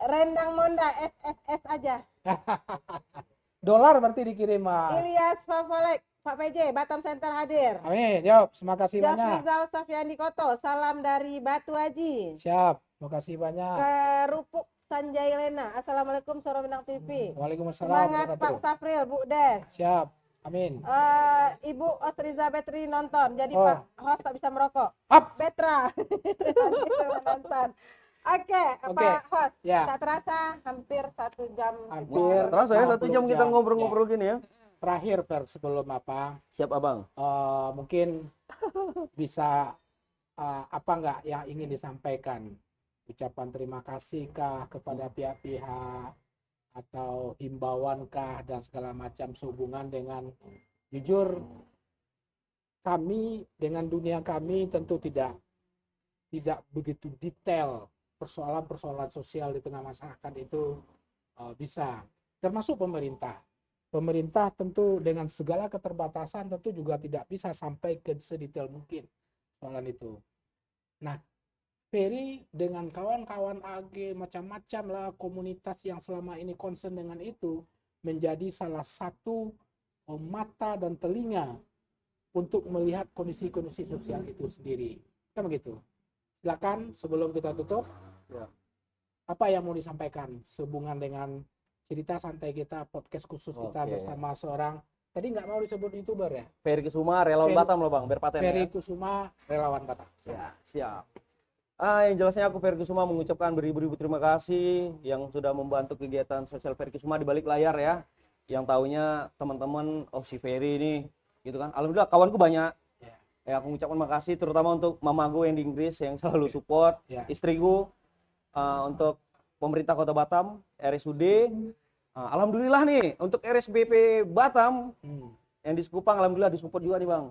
C: Rendang Monda, SSS aja.
A: Dolar berarti dikirim mah.
C: Ilyas Favolek, Pak PJ, Batam Center hadir.
A: Amin, jawab. Terima kasih banyak.
C: Jafrizal Safiandi Koto, salam dari Batu Haji.
A: Siap. Terima kasih banyak.
C: Kerupuk Sanjay Lena, Assalamualaikum Suara Minang TV.
A: Waalaikumsalam.
C: Semangat Pak
A: warahmatullahi.
C: Safril, Bu Des.
A: Siap. Amin.
C: Ibu Osriza Betri nonton, jadi
A: Oh.
C: Pak host tak bisa merokok.
A: Up.
C: Betra. Nonton. Oke,
A: Oke.
C: Pak host,
A: Ya.
C: tak terasa hampir 1 jam.
A: Hampir.
B: Terasa ya 1 jam kita
A: 60
B: ngobrol-ngobrol gini ya.
A: Terakhir Fer, sebelum apa?
B: Siap abang.
A: Mungkin bisa apa enggak yang ingin disampaikan? Ucapan terima kasih kah kepada pihak-pihak atau himbauan kah dan segala macam sehubungan dengan jujur kami dengan dunia kami tentu tidak begitu detail persoalan-persoalan sosial di tengah masyarakat itu bisa termasuk pemerintah tentu dengan segala keterbatasan tentu juga tidak bisa sampai ke sedetail mungkin soalan itu. Nah, Ferry dengan kawan-kawan AG macam-macam lah komunitas yang selama ini concern dengan itu menjadi salah satu mata dan telinga untuk melihat kondisi-kondisi sosial itu sendiri. Kan begitu. Silakan sebelum kita tutup,
B: Ya.
A: apa yang mau disampaikan sehubungan dengan cerita santai kita, podcast khusus kita
B: Oke.
A: bersama seorang, tadi nggak mau disebut YouTuber ya,
B: Ferry Kesuma, relawan
A: Ferry-
B: Batam loh bang, berpaten
A: Ferry
B: ya.
A: Kusuma, relawan Batam.
B: Ya, siap. Yang jelasnya aku Ferry Kusuma mengucapkan beribu-ribu terima kasih yang sudah membantu kegiatan sosial Ferry Kusuma di balik layar ya. Yang taunya teman-teman, oh si Ferry ini gitu kan. Alhamdulillah kawanku banyak.
A: Ya.
B: Aku mengucapkan makasih terutama untuk mamaku yang di Inggris yang selalu support,
A: Ya.
B: istriku, untuk pemerintah Kota Batam, RSUD. Alhamdulillah nih untuk RSBP Batam yang di Sekupang alhamdulillah disupport juga nih bang.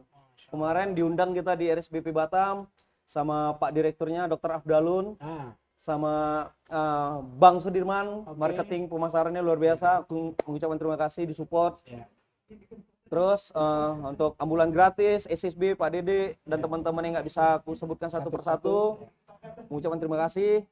B: Kemarin diundang kita di RSBP Batam sama Pak Direkturnya Dr. Afdalun sama Bang Sudirman,
A: Oke.
B: marketing pemasarannya luar biasa. Aku mengucapkan terima kasih disupport.
A: Ya.
B: Terus untuk ambulan gratis, SSB, Pak Dede dan teman-teman yang nggak bisa aku sebutkan satu persatu, mengucapkan terima kasih.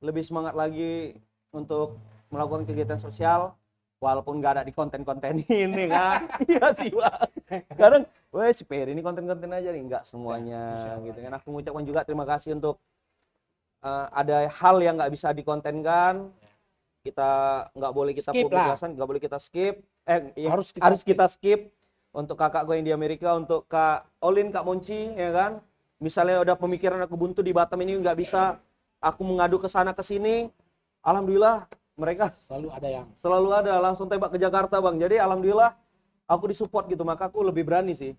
B: Lebih semangat lagi untuk melakukan kegiatan sosial walaupun nggak ada di konten-konten ini kan. Iya sih bang. Kadang, weh si Ferry ini konten-konten aja nih, nggak semuanya gitu kan. Aku mengucapkan juga terima kasih untuk ada hal yang nggak bisa dikontenkan, kita nggak boleh kita
A: Skip lah.
B: publikasikan, nggak boleh kita skip.
A: Harus
B: Kita skip. Untuk kakak gue yang di Amerika, untuk Kak Olin, Kak Monci, ya kan. Misalnya udah pemikiran aku buntu di Batam ini nggak bisa, aku mengadu ke sana ke sini. Alhamdulillah mereka selalu ada langsung tembak ke Jakarta bang. Jadi alhamdulillah aku disupport gitu, maka aku lebih berani sih.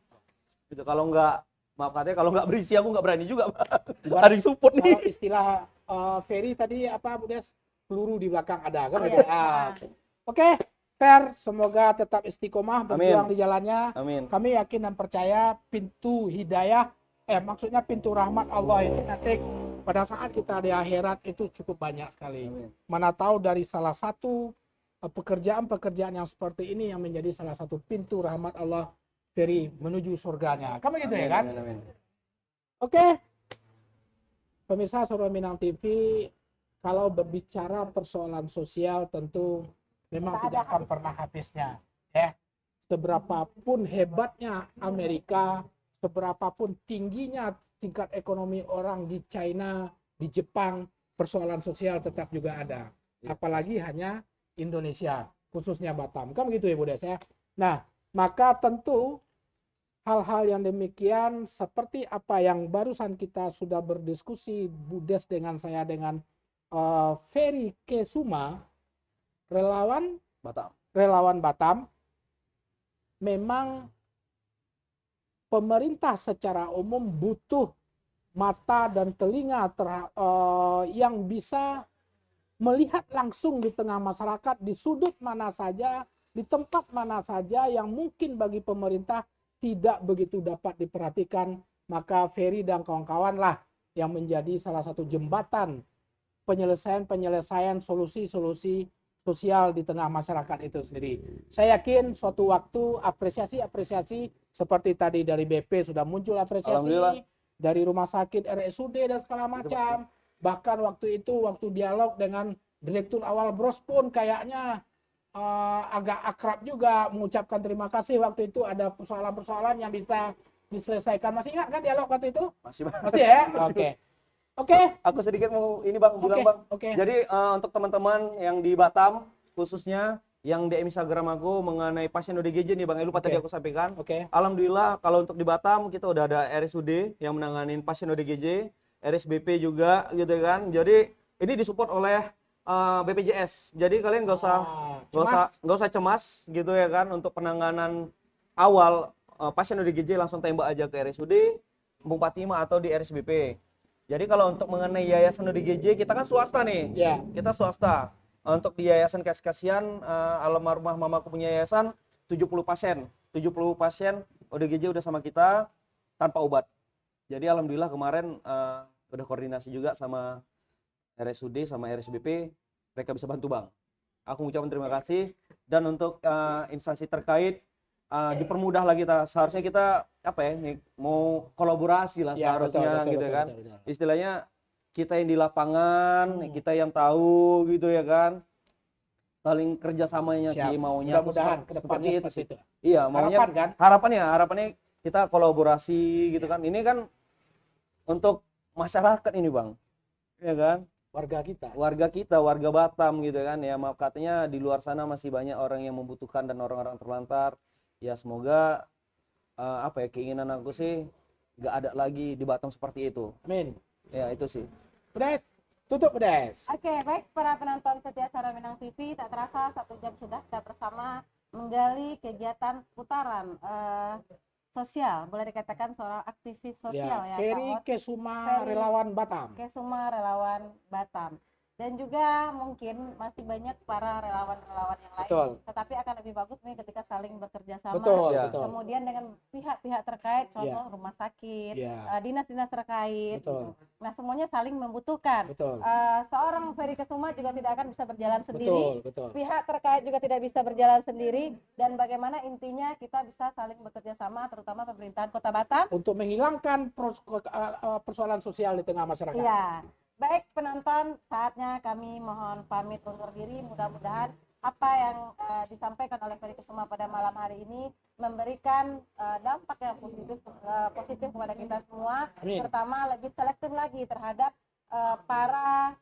B: Gitu. Kalau nggak, maaf katanya kalau nggak berisi aku nggak berani juga bang. Ada yang support nih.
A: Kalau istilah Ferry tadi apa Bu Des? Peluru di belakang ada kan?
C: Iya.
A: Oke, Fer, semoga tetap istiqomah berjuang
B: Amin.
A: di jalannya.
B: Amin.
A: Kami yakin dan percaya pintu hidayah, maksudnya pintu rahmat Allah itu nanti pada saat kita di akhirat itu cukup banyak sekali.
B: Amin.
A: Mana tahu dari salah satu pekerjaan-pekerjaan yang seperti ini yang menjadi salah satu pintu rahmat Allah Ferry menuju surganya. Kamu gitu ya kan?
B: Amin.
A: Oke. Pemirsa Suara Minang TV, kalau berbicara persoalan sosial tentu memang tidak akan pernah habisnya. Ya. Seberapapun hebatnya Amerika, seberapapun tingginya tingkat ekonomi orang di China, di Jepang, persoalan sosial tetap juga ada. Apalagi hanya Indonesia, khususnya Batam. Kan begitu ya Bu Des ya. Nah, maka tentu hal-hal yang demikian seperti apa yang barusan kita sudah berdiskusi Bu Des dengan saya dengan Ferry Kesuma, relawan Batam, memang pemerintah secara umum butuh mata dan telinga yang bisa melihat langsung di tengah masyarakat, di sudut mana saja, di tempat mana saja yang mungkin bagi pemerintah tidak begitu dapat diperhatikan, maka Ferry dan kawan-kawan lah yang menjadi salah satu jembatan penyelesaian solusi-solusi sosial di tengah masyarakat itu sendiri. Saya yakin suatu waktu apresiasi seperti tadi dari BP sudah muncul apresiasi, dari rumah sakit RSUD dan segala macam. Bahkan waktu dialog dengan Direktur Awal Bros pun kayaknya agak akrab juga mengucapkan terima kasih. Waktu itu ada persoalan-persoalan yang bisa diselesaikan. Masih ingat kan dialog waktu itu?
B: Masih bang.
A: Masih ya? Oke.
B: Aku sedikit mau ini bang, bilang bang. Jadi untuk teman-teman yang di Batam khususnya yang DM Instagram aku mengenai pasien ODGJ nih bang, lupa tadi aku sampaikan. Alhamdulillah kalau untuk di Batam kita udah ada RSUD yang menanganin pasien ODGJ, RSBP juga gitu kan. Jadi ini disupport oleh BPJS. Jadi kalian nggak usah cemas gitu ya kan, untuk penanganan awal pasien ODGJ langsung tembak aja ke RSUD, Bung Fatima atau di RSBP. Jadi kalau untuk mengenai yayasan ODGJ kita kan swasta nih.
A: Ya.
B: Kita swasta. Untuk di yayasan Kasihan almarhumah mamaku punya yayasan 70 pasien. 70 pasien ODGJ udah sama kita tanpa obat. Jadi alhamdulillah kemarin udah koordinasi juga sama RSUD sama RSBP, mereka bisa bantu bang. Aku mengucapkan terima kasih, dan untuk instansi terkait dipermudah lah kita. Seharusnya kita mau kolaborasi lah
A: ya,
B: seharusnya
A: betul,
B: gitu kan.
A: Betul.
B: Istilahnya kita yang di lapangan, kita yang tahu gitu ya kan, saling kerjasamanya sih maunya.
A: Mudah-mudahan kedepannya
B: seperti
A: itu.
B: Iya, maunya harapannya kita kolaborasi gitu kan. Ini kan untuk masyarakat ini bang, ya kan. Warga Batam gitu kan ya. Maaf katanya di luar sana masih banyak orang yang membutuhkan dan orang-orang terlantar. Ya semoga keinginan aku sih nggak ada lagi di Batam seperti itu.
A: Amin.
B: Ya itu sih.
A: Pedes, tutup Pedes.
C: Oke, baik para penonton setia Suara Minang TV, tak terasa 1 jam sudah kita bersama menggali kegiatan seputaran sosial, boleh dikatakan seorang aktivis sosial ya.
A: Ferry Kesuma, relawan Batam. Dan juga mungkin masih banyak para relawan-relawan yang lain. Tetapi akan lebih bagus nih ketika saling bekerja sama. Kemudian dengan pihak-pihak terkait, contoh rumah sakit, dinas-dinas terkait. Nah semuanya saling membutuhkan. Seorang Ferry Kesuma juga tidak akan bisa berjalan sendiri. Pihak terkait juga tidak bisa berjalan sendiri. Dan bagaimana intinya kita bisa saling bekerja sama, terutama pemerintahan Kota Batam, untuk menghilangkan persoalan sosial di tengah masyarakat.
C: Iya. Baik penonton, saatnya kami mohon pamit undur diri. Mudah-mudahan apa yang disampaikan oleh Ferry Kesuma pada malam hari ini memberikan dampak yang positif kepada kita semua. Pertama, lebih selektif lagi terhadap para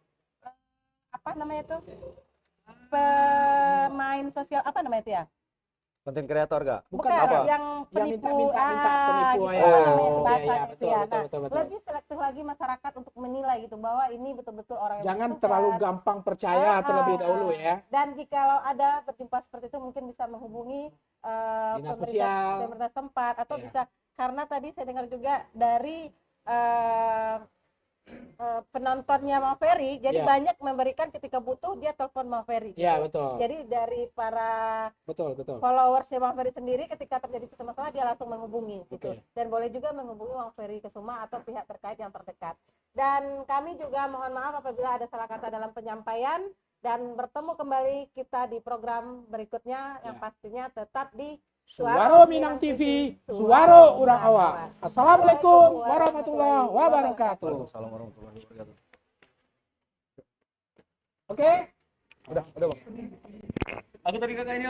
C: apa namanya itu pemain sosial apa namanya itu ya?
B: Konten kreator gak?
C: Bukan
B: apa?
C: yang penipu,
A: minta penipu,
C: gitu
A: ya.
C: apa namanya
B: Oh,
C: bahasanya
A: iya,
C: itu ya.
A: betul,
C: Nah,
A: betul.
C: lebih selektif lagi masyarakat untuk menilai gitu bahwa ini betul-betul orang yang
A: Jangan
C: bersungguh.
A: terlalu gampang percaya terlebih dahulu ya.
C: Dan jikalau ada berjumpa seperti itu mungkin bisa menghubungi
A: Dinas sosial.
C: pemerintah tempat atau
A: Iya.
C: bisa karena tadi saya dengar juga dari penontonnya Mang Ferry, jadi
A: Iya.
C: banyak memberikan ketika butuh dia telepon Mang Ferry.
A: Iya, betul.
C: Jadi dari para
A: Betul.
C: followersnya Mang Ferry sendiri ketika terjadi suatu masalah dia langsung menghubungi gitu.
A: Oke.
C: Dan boleh juga menghubungi Mang Ferry Kusuma atau pihak terkait yang terdekat. Dan kami juga mohon maaf apabila ada salah kata dalam penyampaian dan bertemu kembali kita di program berikutnya yang
A: Ya.
C: pastinya tetap di
A: Suara Minang TV, suara urang awak. Assalamualaikum warahmatullahi wabarakatuh.
B: Waalaikumsalam warahmatullahi wabarakatuh.
A: Oke?
B: Udah. Aku tadi kakak ini